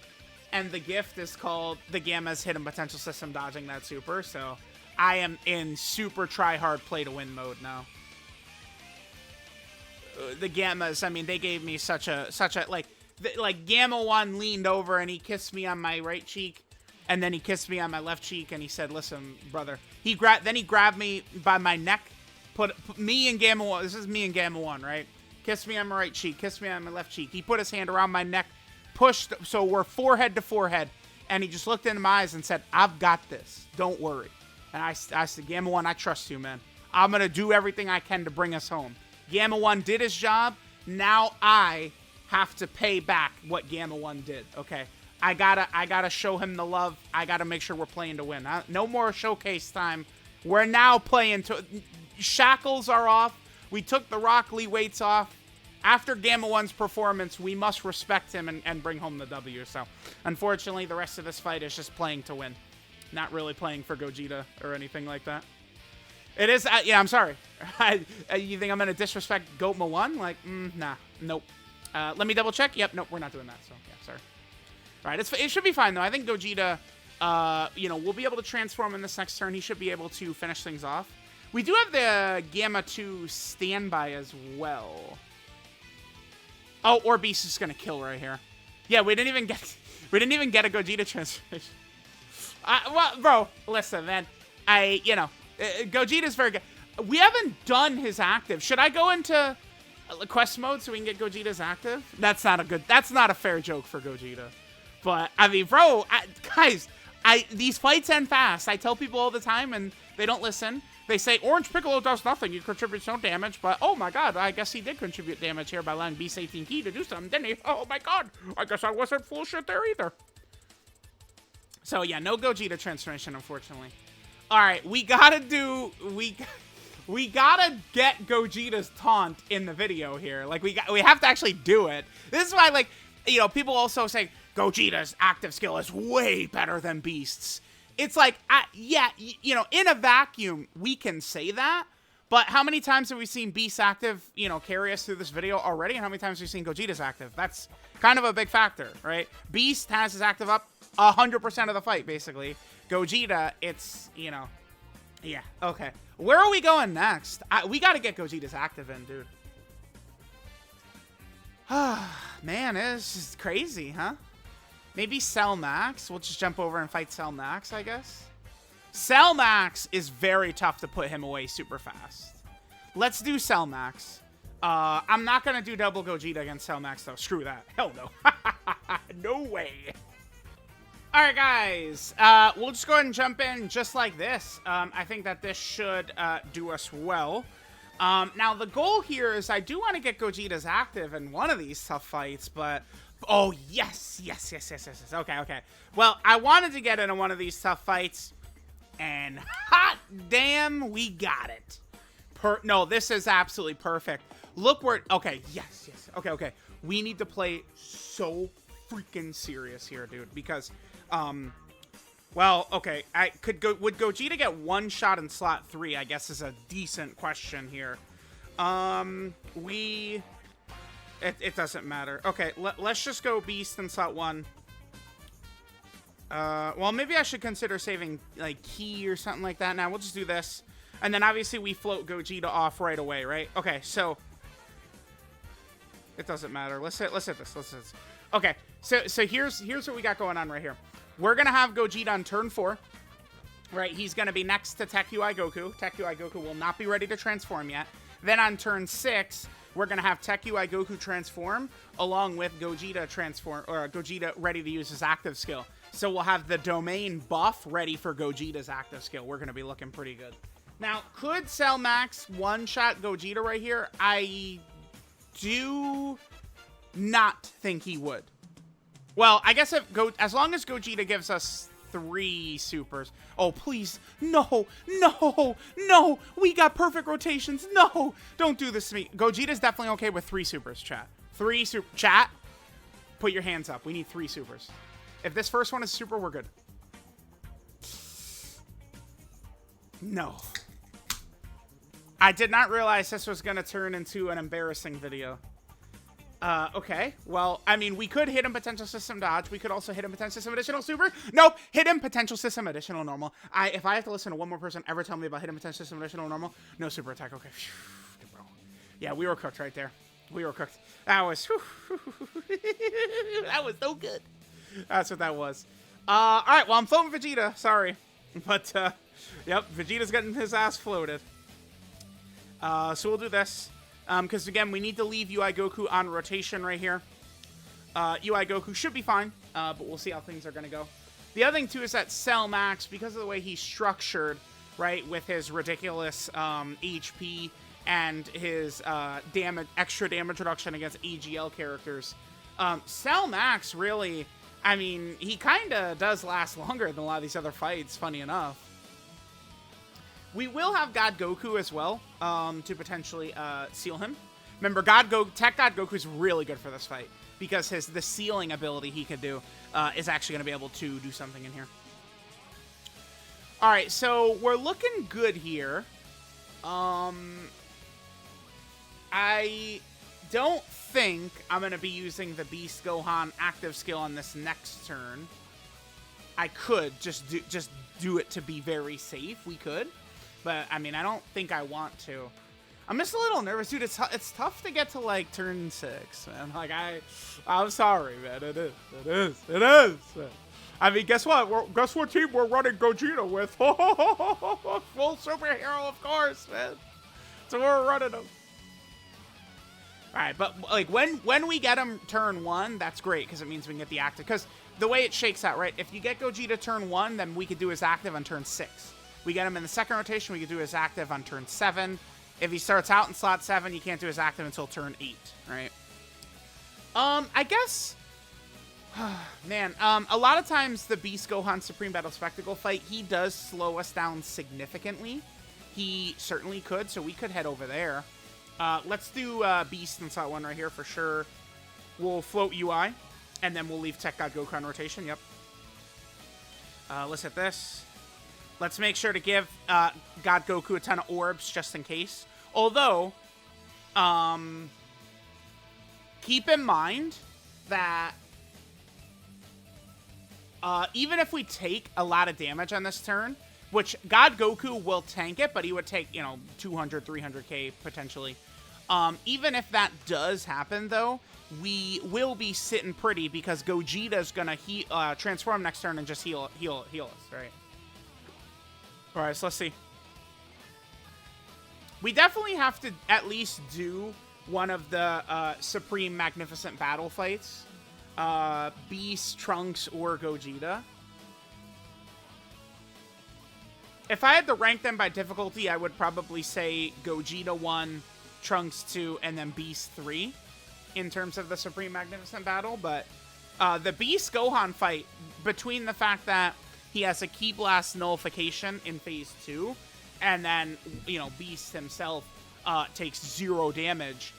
and the gift is called the Gamma's Hidden Potential System dodging that super, so I am in super try-hard play-to-win mode now. The Gammas, I mean, they gave me such a, like, Gamma 1 leaned over and he kissed me on my right cheek, and then he kissed me on my left cheek, and he said, listen, brother. Then he grabbed me by my neck, put me and Gamma 1, this is me and Gamma 1, right? Kissed me on my right cheek, kissed me on my left cheek. He put his hand around my neck, pushed, so we're forehead to forehead, and he just looked into my eyes and said, I've got this. Don't worry. And I said, Gamma 1, I trust you, man. I'm going to do everything I can to bring us home. Gamma 1 did his job. Now I have to pay back what Gamma 1 did, okay? I gotta show him the love. I gotta make sure we're playing to win. No more showcase time. We're now playing to... Shackles are off. We took the Rock Lee weights off. After Gamma 1's performance, we must respect him and bring home the W. So, unfortunately, the rest of this fight is just playing to win. Not really playing for Gogeta or anything like that. It is, yeah, I'm sorry. You think I'm going to disrespect Gotma 1? Like, nah, nope. Let me double check. Yep, nope, we're not doing that, so, yeah, sorry. All right, it should be fine, though. I think Gogeta, you know, will be able to transform in this next turn. He should be able to finish things off. We do have the Gamma 2 standby as well. Oh, or Beast is gonna kill right here. Yeah, we didn't even get a Gogeta transformation. Well, bro, listen, man. Gogeta's very good. We haven't done his active. Should I go into quest mode so we can get Gogeta's active? That's not a fair joke for Gogeta. But I mean, bro, guys, these fights end fast. I tell people all the time, and they don't listen. They say, Orange Piccolo does nothing. He contributes no damage. But, oh my god, I guess he did contribute damage here by allowing Beast 18 Key to do something, didn't he? Oh my god, I guess I wasn't full shit there either. So, yeah, no Gogeta transformation, unfortunately. Alright, we gotta get Gogeta's taunt in the video here. Like, we have to actually do it. This is why, like, you know, people also say, Gogeta's active skill is way better than Beast's. It's like, yeah, you know, in a vacuum, we can say that, but how many times have we seen Beast active, you know, carry us through this video already, and how many times have we seen Gogeta's active? That's kind of a big factor, right? Beast has his active up 100% of the fight, basically. Gogeta, it's, you know, yeah, okay. Where are we going next? We gotta get Gogeta's active in, dude. Man, it's just crazy, huh? Maybe Cell Max. We'll just jump over and fight Cell Max, I guess. Cell Max is very tough to put him away super fast. Let's do Cell Max. I'm not going to do double Gogeta against Cell Max, though. Screw that. Hell no. No way. All right, guys. We'll just go ahead and jump in just like this. I think that this should do us well. Now, the goal here is I do want to get Gogeta's active in one of these tough fights, but... Oh, yes. Okay. Well, I wanted to get into one of these tough fights, and hot damn, we got it. No, this is absolutely perfect. Look where... Okay, yes. Okay. We need to play so freaking serious here, dude, because, well, okay, would Gogeta get one shot in slot 3, I guess is a decent question here. It doesn't matter. Okay, let's just go Beast in slot 1. Well, maybe I should consider saving, like, Key or something like that. Now, we'll just do this. And then, obviously, we float Gogeta off right away, right? Okay, so... It doesn't matter. Let's hit this. Okay, so here's what we got going on right here. We're going to have Gogeta on turn 4. Right, he's going to be next to Tech UI Goku. Tech UI Goku will not be ready to transform yet. Then on turn 6... We're going to have Tech UI Goku transform along with Gogeta ready to use his active skill. So we'll have the domain buff ready for Gogeta's active skill. We're going to be looking pretty good. Now, could Cell Max one-shot Gogeta right here? I do not think he would. Well, I guess as long as Gogeta gives us 3 supers. Oh, please. No. We got perfect rotations. No. Don't do this to me. Gogeta's definitely okay with 3 supers, chat. Chat, put your hands up. We need 3 supers. If this first one is super, we're good. No. I did not realize this was going to turn into an embarrassing video. Okay. Well, I mean, we could hit him potential system dodge. We could also hit him potential system additional super. Nope. Hit him potential system additional normal. If I have to listen to one more person ever tell me about hit him potential system additional normal, no super attack. Okay. Yeah, we were cooked right there. We were cooked. That was, that was so good. That's what that was. All right. Well, I'm floating Vegeta. Sorry. But, yep. Vegeta's getting his ass floated. So we'll do this. Because, again, we need to leave UI Goku on rotation right here. UI Goku should be fine, but we'll see how things are going to go. The other thing, too, is that Cell Max, because of the way he's structured, right, with his ridiculous HP and his extra damage reduction against AGL characters, Cell Max really, I mean, he kind of does last longer than a lot of these other fights, funny enough. We will have God Goku as well, to potentially seal him. Remember, Tech God Goku is really good for this fight, because the sealing ability he could do is actually going to be able to do something in here. All right, so we're looking good here. I don't think I'm going to be using the Beast Gohan active skill on this next turn. I could just do it to be very safe. We could. But, I mean, I don't think I want to. I'm just a little nervous, dude. It's tough to get to, like, turn 6, man. Like, I'm sorry, man. It is. I mean, guess what? Guess what team we're running Gogeta with? Full superhero, of course, man. So we're running them. All right, but like when we get him turn 1, that's great because it means we can get the active. Because the way it shakes out, right? If you get Gogeta turn 1, then we could do his active on turn 6. We get him in the second rotation, we could do his active on turn 7. If he starts out in slot 7, you can't do his active until turn 8, right? I guess. Man, a lot of times the Beast Gohan Supreme Battle Spectacle fight, he does slow us down significantly. He certainly could, so we could head over there. Let's do Beast in slot 1 right here for sure. We'll float UI, and then we'll leave Tech God Goku on rotation. Yep. Let's hit this. Let's make sure to give God Goku a ton of orbs just in case. Although, keep in mind that even if we take a lot of damage on this turn, which God Goku will tank it, but he would take, 200, 300k potentially. Even if that does happen, though, we will be sitting pretty because Gogeta's going to transform next turn and just heal us, right? All right, so let's see. We definitely have to at least do one of the Supreme Magnificent Battle fights. Beast, Trunks, or Gogeta. If I had to rank them by difficulty, I would probably say Gogeta 1, Trunks 2, and then Beast 3 in terms of the Supreme Magnificent Battle. But the Beast Gohan fight, between the fact that he has a Ki Blast nullification in Phase 2, and then, Beast himself takes 0 damage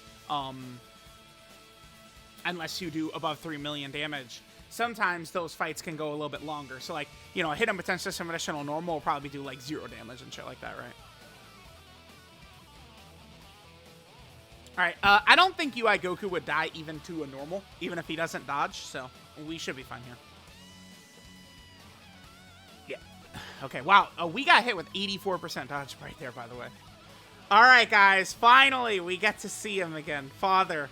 unless you do above 3 million damage. Sometimes those fights can go a little bit longer. So, like, a hidden potential system additional normal will probably do, like, 0 damage and shit like that, right? Alright, I don't think UI Goku would die even to a normal, even if he doesn't dodge, so we should be fine here. Yeah. Okay, wow. We got hit with 84% dodge right there, by the way. Alright, guys, finally we get to see him again. Father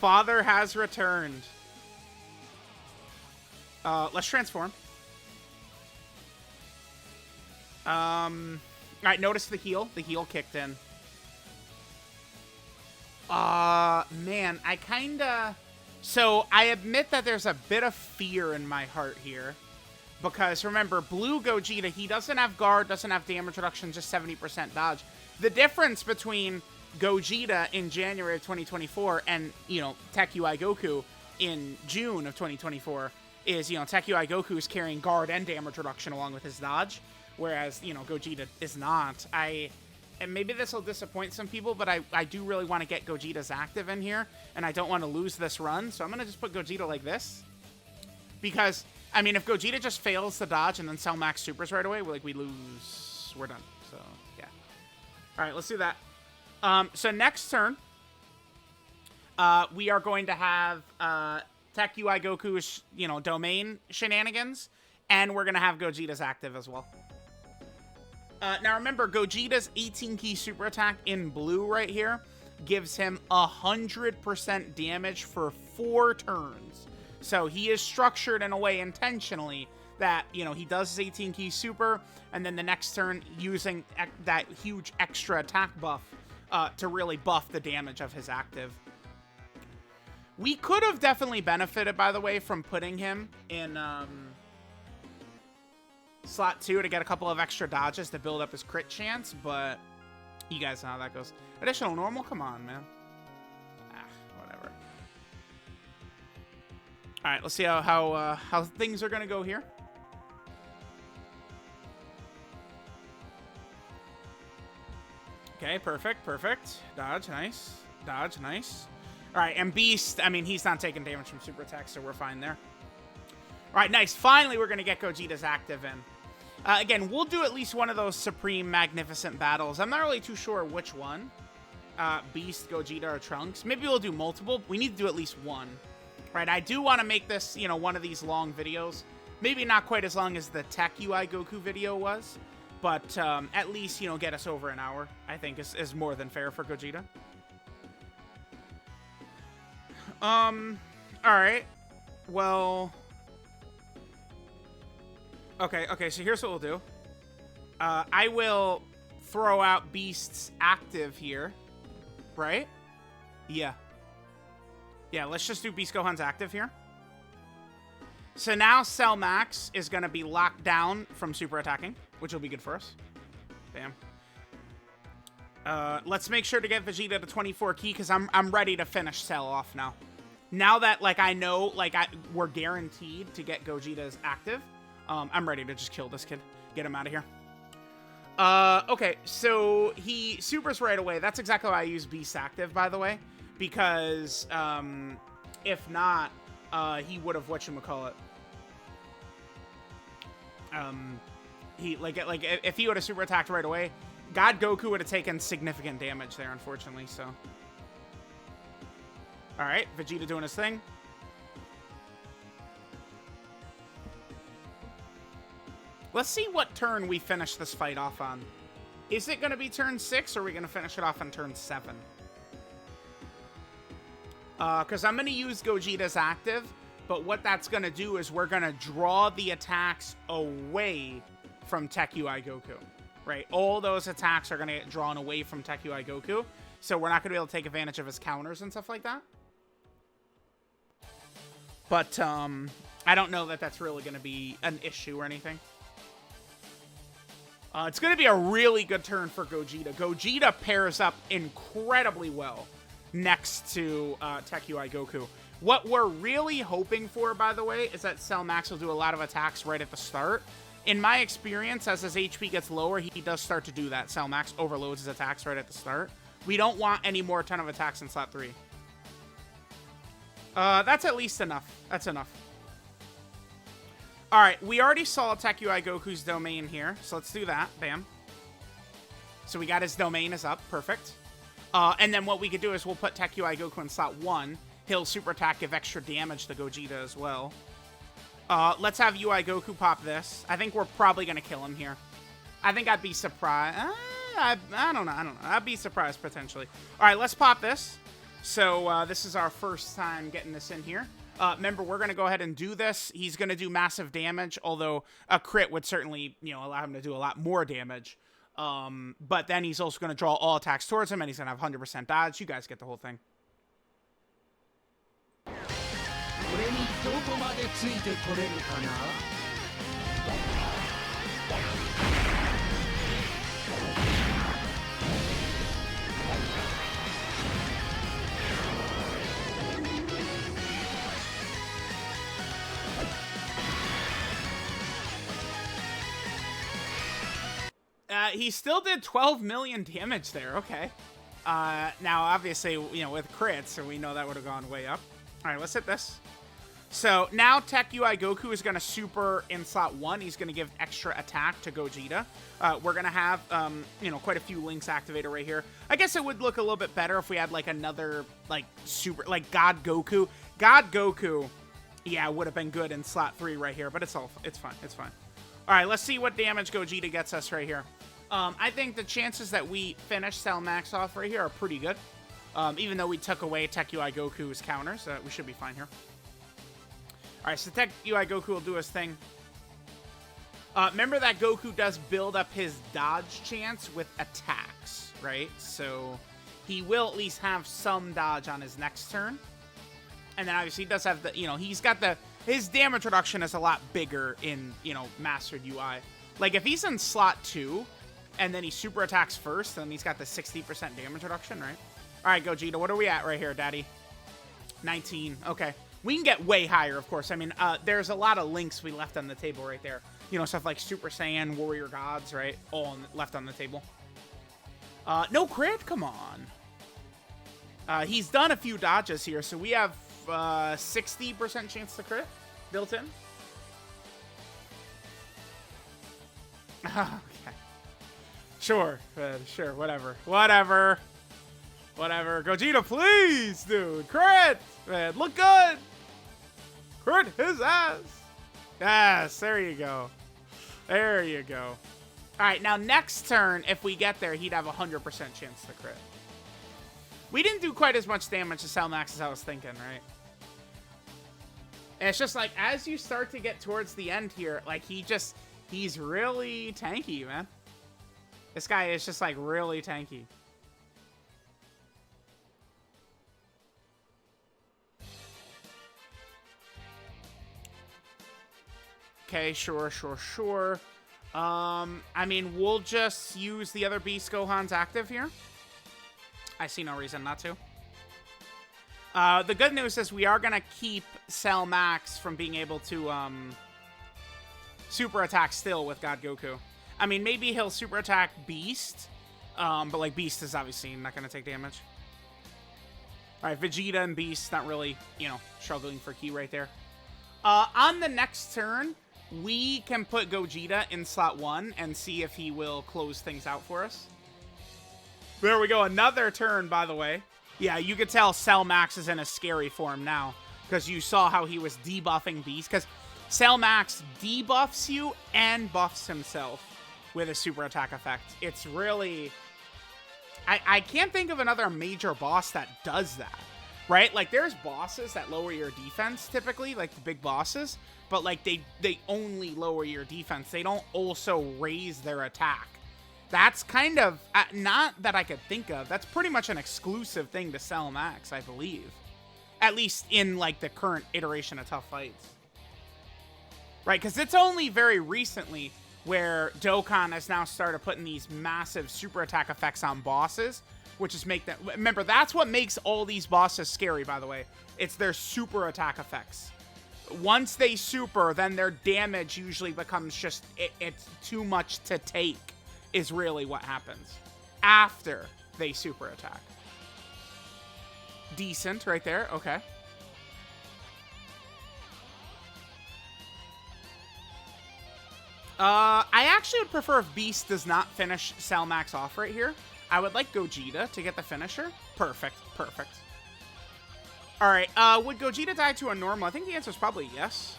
has returned. Let's transform. Alright, notice the heal. The heal kicked in. Man, I kinda... So, I admit that there's a bit of fear in my heart here. Because, remember, Blue Gogeta, he doesn't have guard, doesn't have damage reduction, just 70% dodge. The difference between Gogeta in January of 2024 and, Tech UI Goku in June of 2024 is, Tech UI Goku is carrying guard and damage reduction along with his dodge, whereas, Gogeta is not. And maybe this will disappoint some people, but I do really want to get Gogeta's active in here, and I don't want to lose this run, so I'm going to just put Gogeta like this. Because, I mean, if Gogeta just fails to dodge and then sell max supers right away, we lose. We're done. So, yeah. All right, let's do that. So next turn, we are going to have Tech UI Goku's, domain shenanigans, and we're going to have Gogeta's active as well. Now remember, Gogeta's 18 key super attack in blue right here gives him 100% damage for 4 turns. So he is structured in a way intentionally that, he does his 18 key super, and then the next turn using that huge extra attack buff to really buff the damage of his active. We could have definitely benefited, by the way, from putting him in slot 2 to get a couple of extra dodges to build up his crit chance, but you guys know how that goes. Additional normal? Come on, man. Whatever. All right, let's see how things are going to go here. Okay, perfect. Dodge, nice. Dodge, nice. All right, and Beast, I mean, he's not taking damage from super attacks, so we're fine there. All right, nice. Finally, we're going to get Gogeta's active in. Again, we'll do at least one of those Supreme Magnificent battles. I'm not really too sure which one. Beast, Gogeta, or Trunks. Maybe we'll do multiple. We need to do at least one. Right, I do want to make this, one of these long videos. Maybe not quite as long as the Tech UI Goku video was. But at least, you know, get us over an hour, I think is more than fair for Gogeta. Alright. Well... Okay, so here's what we'll do. I will throw out Beast's active here. Right? Yeah. Yeah, let's just do Beast Gohan's active here. So now Cell Max is going to be locked down from super attacking, which will be good for us. Bam. Let's make sure to get Vegeta to 24 ki, because I'm ready to finish Cell off now. Now that, like, I know, like, we're guaranteed to get Gogeta's active, I'm ready to just kill this kid. Get him out of here. Okay, so he supers right away. That's exactly why I use Beast active, by the way. Because, if not, he would have whatchamacallit. He, like, if he would have super attacked right away, God Goku would have taken significant damage there, unfortunately, so. Alright, Vegeta doing his thing. Let's see what turn we finish this fight off on. Is it going to be turn 6, or are we going to finish it off on turn 7? Because I'm going to use Gogeta's active, but what that's going to do is we're going to draw the attacks away from Tech UI Goku. Right? All those attacks are going to get drawn away from Tech UI Goku, so we're not going to be able to take advantage of his counters and stuff like that. But, I don't know that that's really going to be an issue or anything. It's going to be a really good turn for Gogeta. Gogeta pairs up incredibly well next to Tech UI Goku. What we're really hoping for, by the way, is that Cell Max will do a lot of attacks right at the start. In my experience, as his HP gets lower, he does start to do that. Cell Max overloads his attacks right at the start. We don't want any more ton of attacks in slot 3. That's at least enough. That's enough. Alright, we already saw Tech UI Goku's domain here, so let's do that. Bam. So we got his domain is up. Perfect. And then what we could do is we'll put Tech UI Goku in slot 1. He'll super attack, give extra damage to Gogeta as well. Let's have UI Goku pop this. I think we're probably going to kill him here. I think I'd be surprised. I don't know. I'd be surprised, potentially. Alright, let's pop this. So, this is our first time getting this in here. Remember, we're going to go ahead and do this. He's going to do massive damage, although a crit would certainly, you know, allow him to do a lot more damage. But then he's also going to draw all attacks towards him, and he's going to have 100% dodge. You guys get the whole thing. He still did 12 million damage there. Okay. Now, obviously, you know, with crits, so we know that would have gone way up. All right, let's hit this. So now Tech UI Goku is going to super in slot 1. He's going to give extra attack to Gogeta. We're going to have, you know, quite a few links activated right here. I guess it would look a little bit better if we had, like, another, like, super, like, God Goku. God Goku, yeah, would have been good in slot 3 right here, but it's fine. It's fine. All right, let's see what damage Gogeta gets us right here. I think the chances that we finish Cell Max off right here are pretty good. Even though we took away Tech UI Goku's counters, we should be fine here. Alright, so Tech UI Goku will do his thing. Remember that Goku does build up his dodge chance with attacks, right? So he will at least have some dodge on his next turn. And then obviously he does have the, you know, he's got the, his damage reduction is a lot bigger in, you know, Mastered UI. Like if he's in slot 2, and then he super attacks first, then he's got the 60% damage reduction, right? All right, Gogeta, what are we at right here, Daddy? 19. Okay. We can get way higher, of course. I mean, there's a lot of links we left on the table right there. You know, stuff like Super Saiyan, Warrior Gods, right? All left on the table. No crit? Come on. He's done a few dodges here, so we have 60% chance to crit built in. Okay. Sure, sure, whatever. Gogeta, please, dude. Crit! Man, look good! Crit his ass! Yes, there you go. There you go. All right, now next turn, if we get there, he'd have a 100% chance to crit. We didn't do quite as much damage to Cell Max as I was thinking, right? And it's just like, as you start to get towards the end here, like, he's really tanky, man. This guy is just, like, really tanky. Okay, sure. I mean, we'll just use the other Beast Gohan's active here. I see no reason not to. The good news is we are going to keep Cell Max from being able to super attack still with God Goku. I mean, maybe he'll super attack Beast, but, like, Beast is obviously not going to take damage. All right, Vegeta and Beast not really, you know, struggling for key right there. On the next turn, we can put Gogeta in slot 1 and see if he will close things out for us. There we go. Another turn, by the way. Yeah, you could tell Cell Max is in a scary form now because you saw how he was debuffing Beast. Because Cell Max debuffs you and buffs himself with a super attack effect. It's really... I can't think of another major boss that does that, right? Like, there's bosses that lower your defense typically, like the big bosses. But, like, they only lower your defense. They don't also raise their attack. That's kind of, not that I could think of. That's pretty much an exclusive thing to Cell Max, I believe. At least in, like, the current iteration of Tough Fights. Right, because it's only very recently where Dokkan has now started putting these massive super attack effects on bosses, which is make them... Remember, that's what makes all these bosses scary, by the way. It's their super attack effects. Once they super, then their damage usually becomes just, it's too much to take, is really what happens after they super attack. Decent right there. Okay. I actually would prefer if Beast does not finish Cell Max off right here. I would like Gogeta to get the finisher. Perfect. All right, would Gogeta die to a normal? I think the answer is probably yes.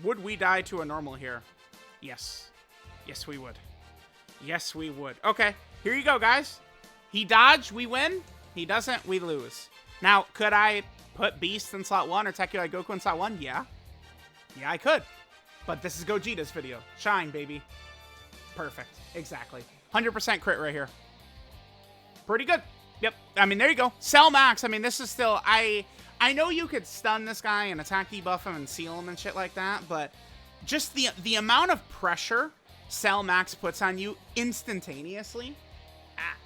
Would we die to a normal here? Yes. Yes, we would. Yes, we would. Okay, here you go, guys. He dodged, we win. He doesn't, we lose. Now, could I put Beast in slot 1 or Tekio Goku in slot 1? Yeah. Yeah, I could. But this is Gogeta's video. Shine, baby. Perfect. Exactly. 100% crit right here. Pretty good. Yep. I mean, there you go. Cell Max. I mean, this is still... I know you could stun this guy and attack debuff him and seal him and shit like that, but just the amount of pressure Cell Max puts on you instantaneously,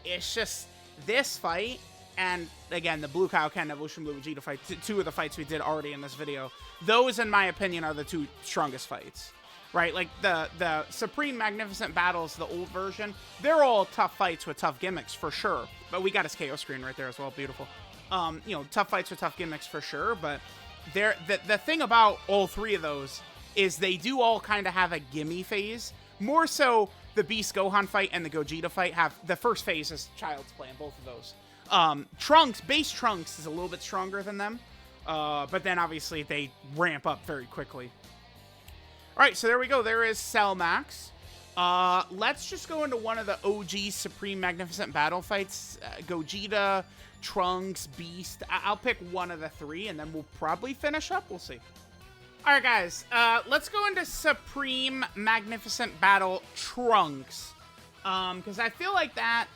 it's just... This fight, and again, the Blue Kaioken Evolution Blue Vegeta fight, two of the fights we did already in this video, those, in my opinion, are the two strongest fights. Right, like the Supreme Magnificent Battles, the old version, they're all tough fights with tough gimmicks for sure. But we got his KO screen right there as well, beautiful. You know, tough fights with tough gimmicks for sure. But the thing about all three of those is they do all kind of have a gimme phase. More so, the Beast Gohan fight and the Gogeta fight have the first phase is Child's Play in both of those. Trunks, base Trunks is a little bit stronger than them, but then obviously they ramp up very quickly. All right, so there we go. There is Cell Max. Let's just go into one of the OG Supreme Magnificent Battle fights. Gogeta, Trunks, Beast. I'll pick one of the three, and then we'll probably finish up. We'll see. All right, guys. Let's go into Supreme Magnificent Battle Trunks. Because I feel like that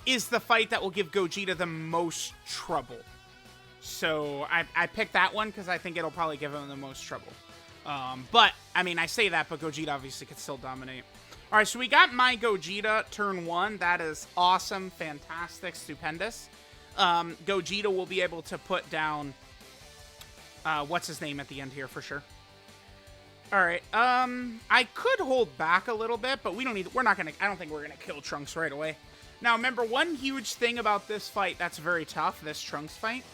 is the fight that will give Gogeta the most trouble. So I picked that one because I think it'll probably give him the most trouble. But, I mean, I say that, but Gogeta obviously could still dominate. All right, so we got my Gogeta turn 1. That is awesome, fantastic, stupendous. Gogeta will be able to put down, what's his name at the end here for sure. All right, I could hold back a little bit, but we're not gonna, I don't think we're gonna kill Trunks right away. Now, remember, one huge thing about this fight that's very tough, this Trunks fight,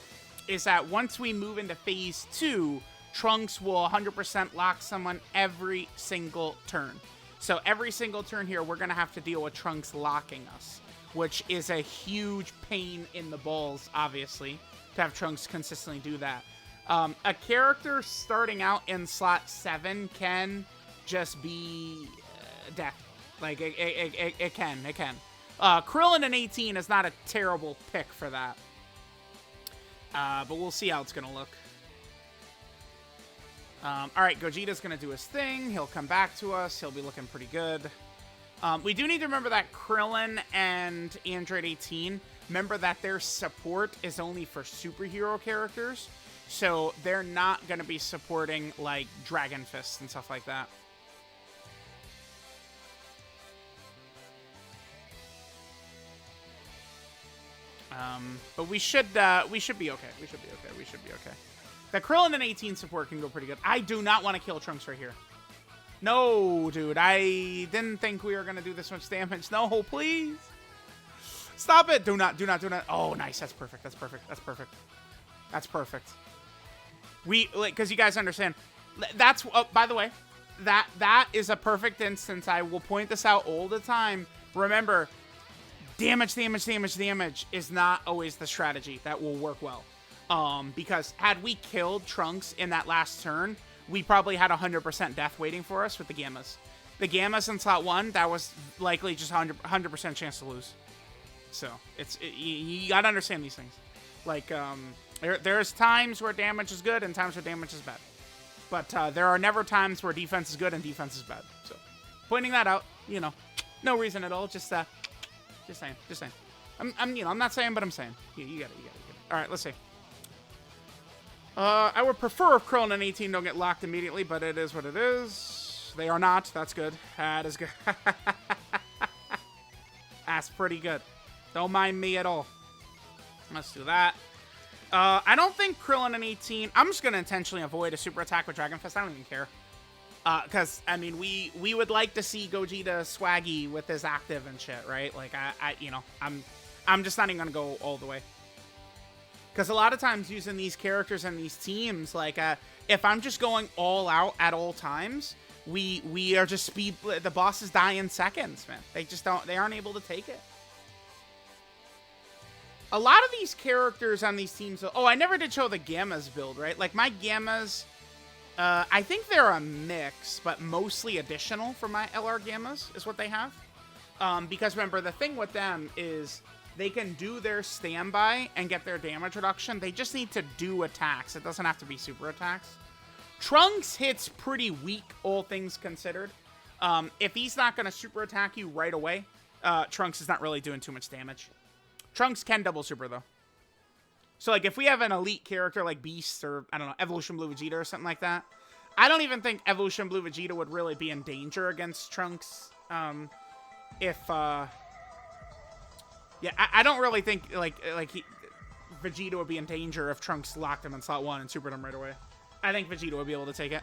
is that once we move into Phase 2, Trunks will 100% lock someone every single turn. So every single turn here, we're going to have to deal with Trunks locking us, which is a huge pain in the balls, obviously, to have Trunks consistently do that. A character starting out in slot 7 can just be death. Like, it can. Krillin in 18 is not a terrible pick for that. But we'll see how it's going to look. Alright, Gogeta's going to do his thing. He'll come back to us. He'll be looking pretty good. We do need to remember that Krillin and Android 18, remember that their support is only for superhero characters. So they're not going to be supporting, like, Dragon Fist and stuff like that. But we should be okay. We should be okay. The Krillin and 18 support can go pretty good. I do not want to kill Trunks right here. No, dude. I didn't think we were going to do this much damage. No, please. Stop it. Do not. Oh, nice. That's perfect. That's perfect. We, like, because you guys understand, that's, by the way, that is a perfect instance. I will point this out all the time. Remember, damage is not always the strategy that will work well. Because had we killed Trunks in that last turn, we probably had 100% death waiting for us with the Gammas. The Gammas in slot 1, that was likely just 100% chance to lose. So, you gotta understand these things. Like, there's times where damage is good and times where damage is bad. But there are never times where defense is good and defense is bad. So, pointing that out, you know, no reason at all. Just saying. I'm not saying, but I'm saying. You got it. All right, let's see. I would prefer if Krillin and 18 don't get locked immediately, but it is what it is. They are not. That's good. That is good. That's pretty good. Don't mind me at all. Let's do that. I don't think Krillin and 18... I'm just going to intentionally avoid a super attack with Dragon Fist. I don't even care. Because, I mean, we would like to see Gogeta swaggy with his active and shit, right? Like, I'm just not even going to go all the way. Because a lot of times using these characters and these teams, like, if I'm just going all out at all times, we are just the bosses die in seconds, man. They aren't able to take it. A lot of these characters on these teams, oh, I never did show the Gammas build, right? Like, my Gammas, I think they're a mix, but mostly additional for my LR Gammas is what they have. Because remember, the thing with them is they can do their standby and get their damage reduction. They just need to do attacks. It doesn't have to be super attacks. Trunks hits pretty weak, all things considered. If he's not going to super attack you right away, Trunks is not really doing too much damage. Trunks can double super, though. So, like, if we have an elite character like Beast or, I don't know, Evolution Blue Vegeta or something like that, I don't even think Evolution Blue Vegeta would really be in danger against Trunks. Yeah, I don't really think, Vegeta would be in danger if Trunks locked him in slot 1 and supered him right away. I think Vegeta would be able to take it.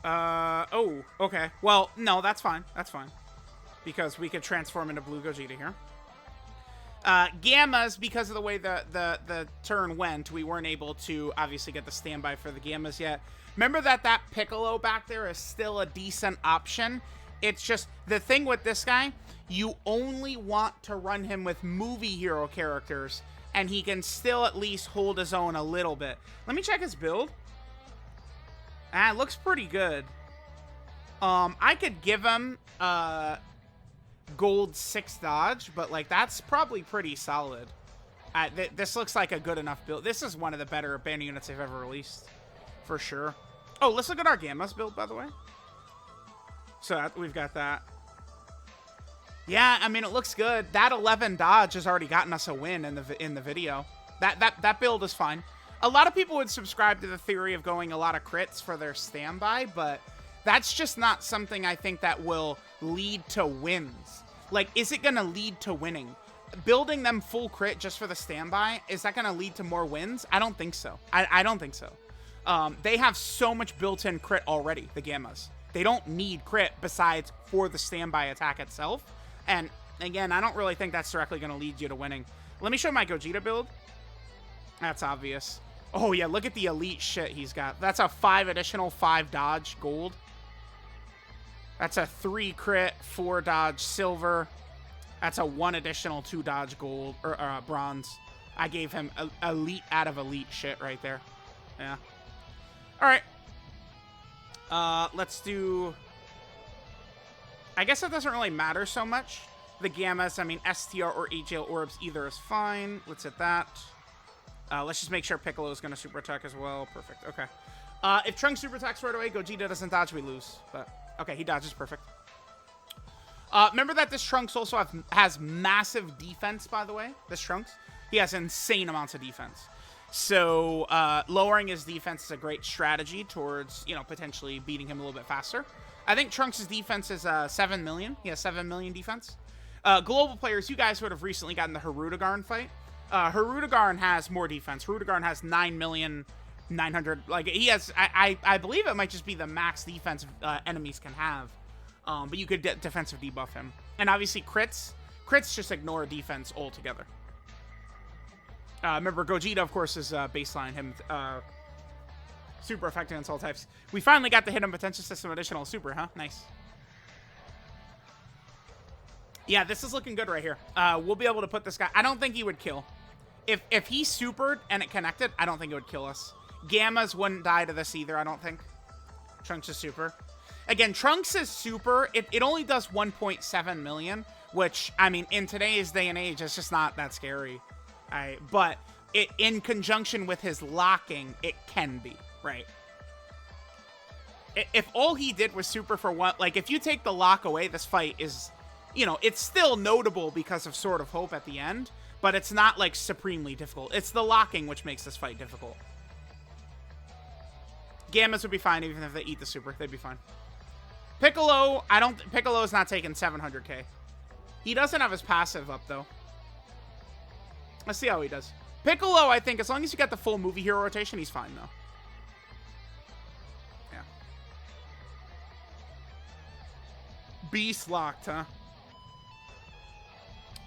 Oh, okay. Well, no, that's fine. That's fine. Because we could transform into Blue Gogeta here. Gammas, because of the way the turn went, we weren't able to obviously get the standby for the Gammas yet. Remember that Piccolo back there is still a decent option. It's just, the thing with this guy, you only want to run him with movie hero characters, and he can still at least hold his own a little bit. Let me check his build. It looks pretty good. I could give him gold 6 dodge, but like that's probably pretty solid. This looks like a good enough build. This is one of the better band units they've ever released, for sure. Oh, let's look at our Gammas build, by the way. So we've got that. Yeah, I mean, it looks good. That 11 dodge has already gotten us a win in the video. That build is fine. A lot of people would subscribe to the theory of going a lot of crits for their standby, but that's just not something I think that will lead to wins. Like, is it going to lead to winning? Building them full crit just for the standby, is that going to lead to more wins? I don't think so. I don't think so. They have so much built-in crit already, the Gammas. They don't need crit besides for the standby attack itself. And again, I don't really think that's directly going to lead you to winning. Let me show my Gogeta build. That's obvious. Oh yeah, look at the elite shit he's got. That's a 5 additional 5 dodge gold. That's a 3 crit 4 dodge silver. That's a 1 additional 2 dodge gold or bronze. I gave him elite out of elite shit right there. Yeah. All right. Let's do... I guess it doesn't really matter so much. The Gammas, I mean, STR or HL Orbs, either is fine. Let's hit that. Let's just make sure Piccolo is going to super attack as well. Perfect. Okay. If Trunks super attacks right away, Gogeta doesn't dodge, we lose. But, okay, he dodges. Perfect. Remember that this Trunks also has massive defense, by the way? This Trunks? He has insane amounts of defense. So, lowering his defense is a great strategy towards, you know, potentially beating him a little bit faster. I think Trunks' defense is 7 million. He has 7 million defense. Global players, you guys would have recently gotten the Hirudegarn fight. Hirudegarn has more defense. Hirudegarn has 9,900,000. Like, he has, I believe it might just be the max defense enemies can have. But you could defensive debuff him. And obviously crits just ignore defense altogether. Remember, Gogeta, of course, is baseline him. Super effective against all types. We finally got the Hidden Potential System additional super, huh? Nice. Yeah, this is looking good right here. We'll be able to put this guy... I don't think he would kill. If he supered and it connected, I don't think it would kill us. Gammas wouldn't die to this either, I don't think. Trunks is super. Again, Trunks is super. It only does 1.7 million, which, I mean, in today's day and age, it's just not that scary. But in conjunction with his locking, it can be, right? If all he did was super for one... Like, if you take the lock away, this fight is... You know, it's still notable because of Sword of Hope at the end, but it's not, like, supremely difficult. It's the locking which makes this fight difficult. Gammas would be fine even if they eat the super. They'd be fine. Piccolo, Piccolo's not taking 700k. He doesn't have his passive up, though. Let's see how he does. Piccolo, I think, as long as you got the full movie hero rotation, he's fine, though. Yeah. Beast locked, huh?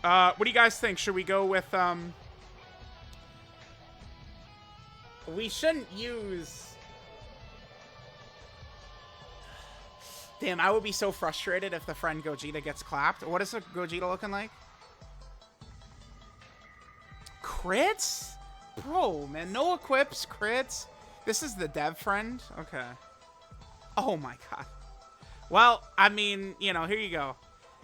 What do you guys think? Should we go with, we shouldn't use... Damn, I would be so frustrated if the friend Gogeta gets clapped. What is the Gogeta looking like? Crits? Bro, man, no equips, crits. This is the dev friend? Okay. Oh my god. Well, I mean, you know, here you go.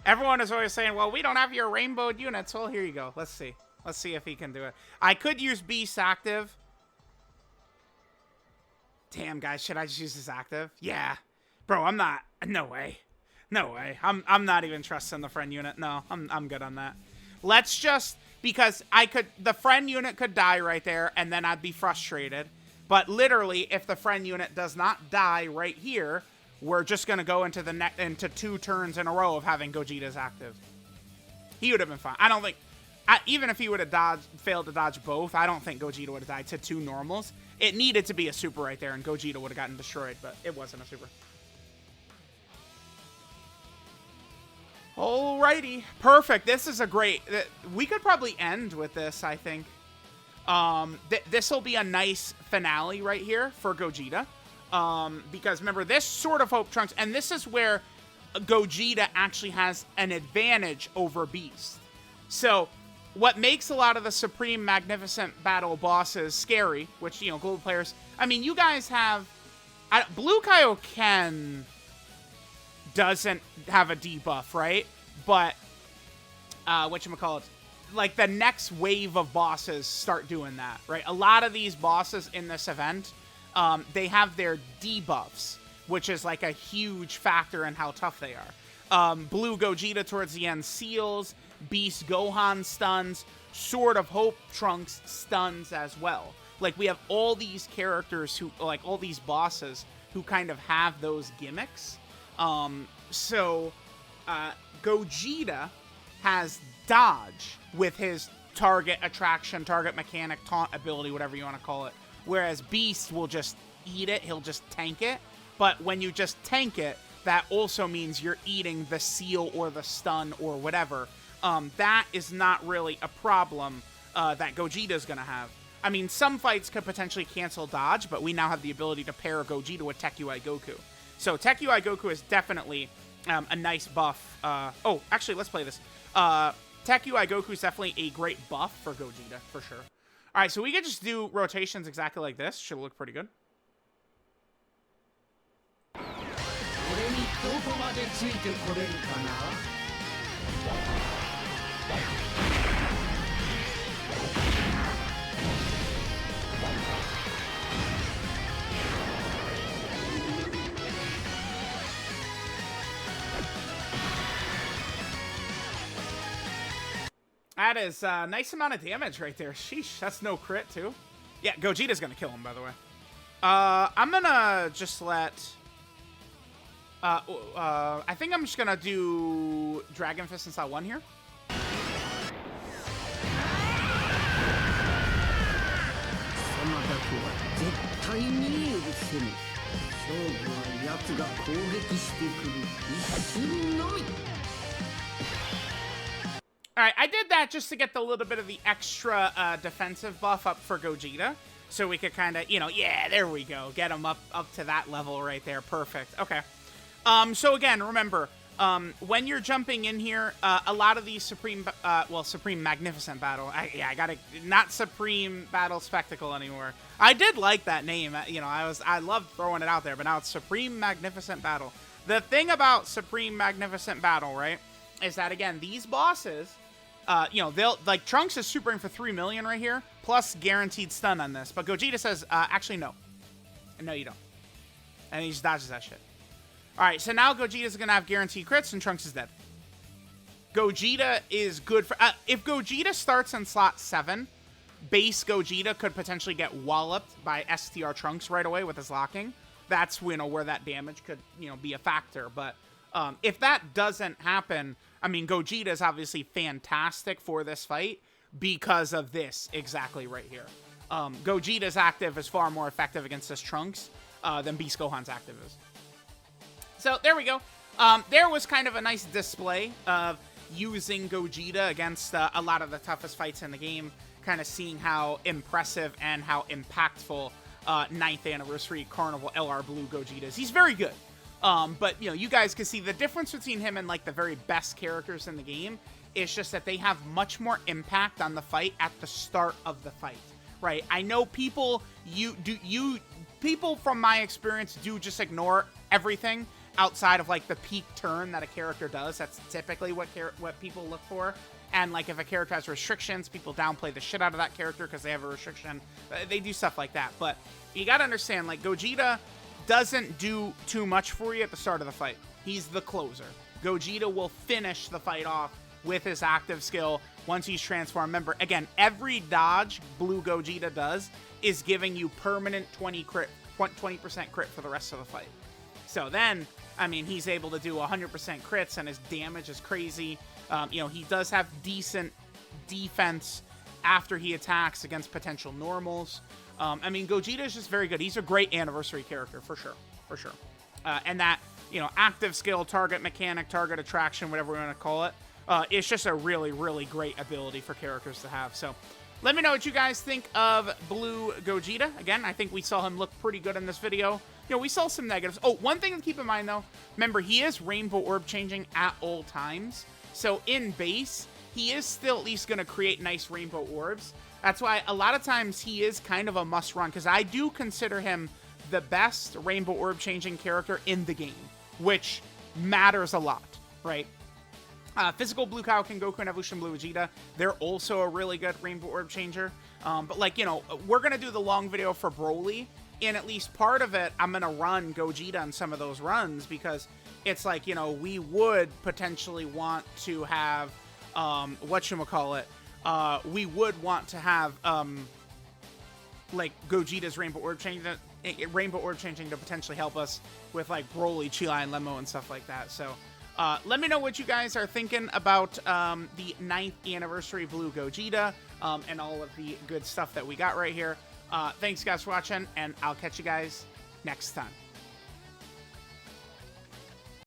Everyone is always saying, well, we don't have your rainbowed units. Well, here you go. Let's see. Let's see if he can do it. I could use Beast active. Damn, guys, should I just use his active? Yeah. Bro, I'm not. No way. No way. I'm not even trusting the friend unit. No, I'm good on that. Let's just... Because the friend unit could die right there, and then I'd be frustrated. But literally, if the friend unit does not die right here, we're just gonna go into into 2 turns in a row of having Gogeta's active. He would have been fine. I don't think, even if he would have failed to dodge both, I don't think Gogeta would have died to 2 normals. It needed to be a super right there, and Gogeta would have gotten destroyed, but it wasn't a super. Alrighty, perfect. This is a great... We could probably end with this, I think. This will be a nice finale right here for Gogeta. Because remember, this Sword of Hope Trunks, and this is where Gogeta actually has an advantage over Beast. So, what makes a lot of the Supreme Magnificent Battle bosses scary, which, you know, global players... I mean, you guys have... Blue Kaioken doesn't have a debuff, right? But, whatchamacallit, like, the next wave of bosses start doing that, right? A lot of these bosses in this event, they have their debuffs, which is, like, a huge factor in how tough they are. Blue Gogeta towards the end seals, Beast Gohan stuns, Sword of Hope Trunks stuns as well. Like, we have all these characters who, like, all these bosses who kind of have those gimmicks. Gogeta has dodge with his target attraction, target mechanic, taunt ability, whatever you want to call it. Whereas Beast will just eat it, he'll just tank it. But when you just tank it, that also means you're eating the seal or the stun or whatever. That is not really a problem that Gogeta's going to have. I mean, some fights could potentially cancel dodge, but we now have the ability to pair Gogeta with Tech UI Goku. So Tech UI Goku is definitely a nice buff. Oh, actually, let's play this. Tech UI Goku is definitely a great buff for Gogeta, for sure. All right, so we could just do rotations exactly like this. Should look pretty good. でついてこれるかな。That is a nice amount of damage right there. Sheesh, that's no crit too. Yeah, Gogeta's gonna kill him, by the way. I'm gonna just let... I think I'm just gonna do Dragon Fist in style 1 here. Alright, I did that just to get the little bit of the extra defensive buff up for Gogeta. So we could kind of, you know, yeah, there we go. Get him up to that level right there. Perfect. Okay. So again, remember, when you're jumping in here, a lot of these Supreme Magnificent Battle, I gotta, not Supreme Battle Spectacle anymore. I did like that name, you know, I loved throwing it out there, but now it's Supreme Magnificent Battle. The thing about Supreme Magnificent Battle, right, is that, again, these bosses, you know, they'll, like, Trunks is supering for 3 million right here, plus guaranteed stun on this, but Gogeta says, actually, no. No, you don't. And he just dodges that shit. Alright, so now Gogeta's gonna have guaranteed crits, and Trunks is dead. Gogeta is good for... if Gogeta starts in slot 7, base Gogeta could potentially get walloped by STR Trunks right away with his locking. That's, you know, where that damage could, you know, be a factor. But if that doesn't happen, I mean, Gogeta is obviously fantastic for this fight because of this exactly right here. Gogeta's active is far more effective against this Trunks than Beast Gohan's active is. So, there we go. There was kind of a nice display of using Gogeta against a lot of the toughest fights in the game, kind of seeing how impressive and how impactful 9th Anniversary Carnival LR Blue Gogeta is. He's very good. But, you know, you guys can see the difference between him and, like, the very best characters in the game is just that they have much more impact on the fight at the start of the fight, right? I know people, people from my experience do just ignore everything outside of, like, the peak turn that a character does. That's typically what people look for. And, like, if a character has restrictions, people downplay the shit out of that character because they have a restriction. They do stuff like that. But you gotta understand, like, Gogeta doesn't do too much for you at the start of the fight. He's the closer. Gogeta will finish the fight off with his active skill once he's transformed. Remember, again, every dodge Blue Gogeta does is giving you permanent 20% crit for the rest of the fight. So then, I mean, he's able to do 100% crits, and his damage is crazy. You know, he does have decent defense after he attacks against potential normals. I mean, Gogeta is just very good. He's a great anniversary character, for sure. For sure. And that, you know, active skill, target mechanic, target attraction, whatever we want to call it, it's just a really, really great ability for characters to have. So, let me know what you guys think of Blue Gogeta. Again, I think we saw him look pretty good in this video. You know, we saw some negatives. Oh, one thing to keep in mind, though. Remember, he is Rainbow Orb changing at all times. So, in base, he is still at least going to create nice Rainbow Orbs. That's why a lot of times he is kind of a must-run, because I do consider him the best Rainbow Orb changing character in the game, which matters a lot, right? Physical Blue Kaioken Goku and Evolution Blue Vegeta, they're also a really good Rainbow Orb changer. But, like, you know, we're going to do the long video for Broly, and at least part of it, I'm going to run Gogeta on some of those runs, because it's like, you know, we would potentially want to have, whatchamacallit, we would want to have, like, Gogeta's Rainbow Orb changing to potentially help us with, like, Broly, Chilai, and Lemo and stuff like that. So, let me know what you guys are thinking about the 9th Anniversary Blue Gogeta and all of the good stuff that we got right here. Thanks, guys, for watching, and I'll catch you guys next time.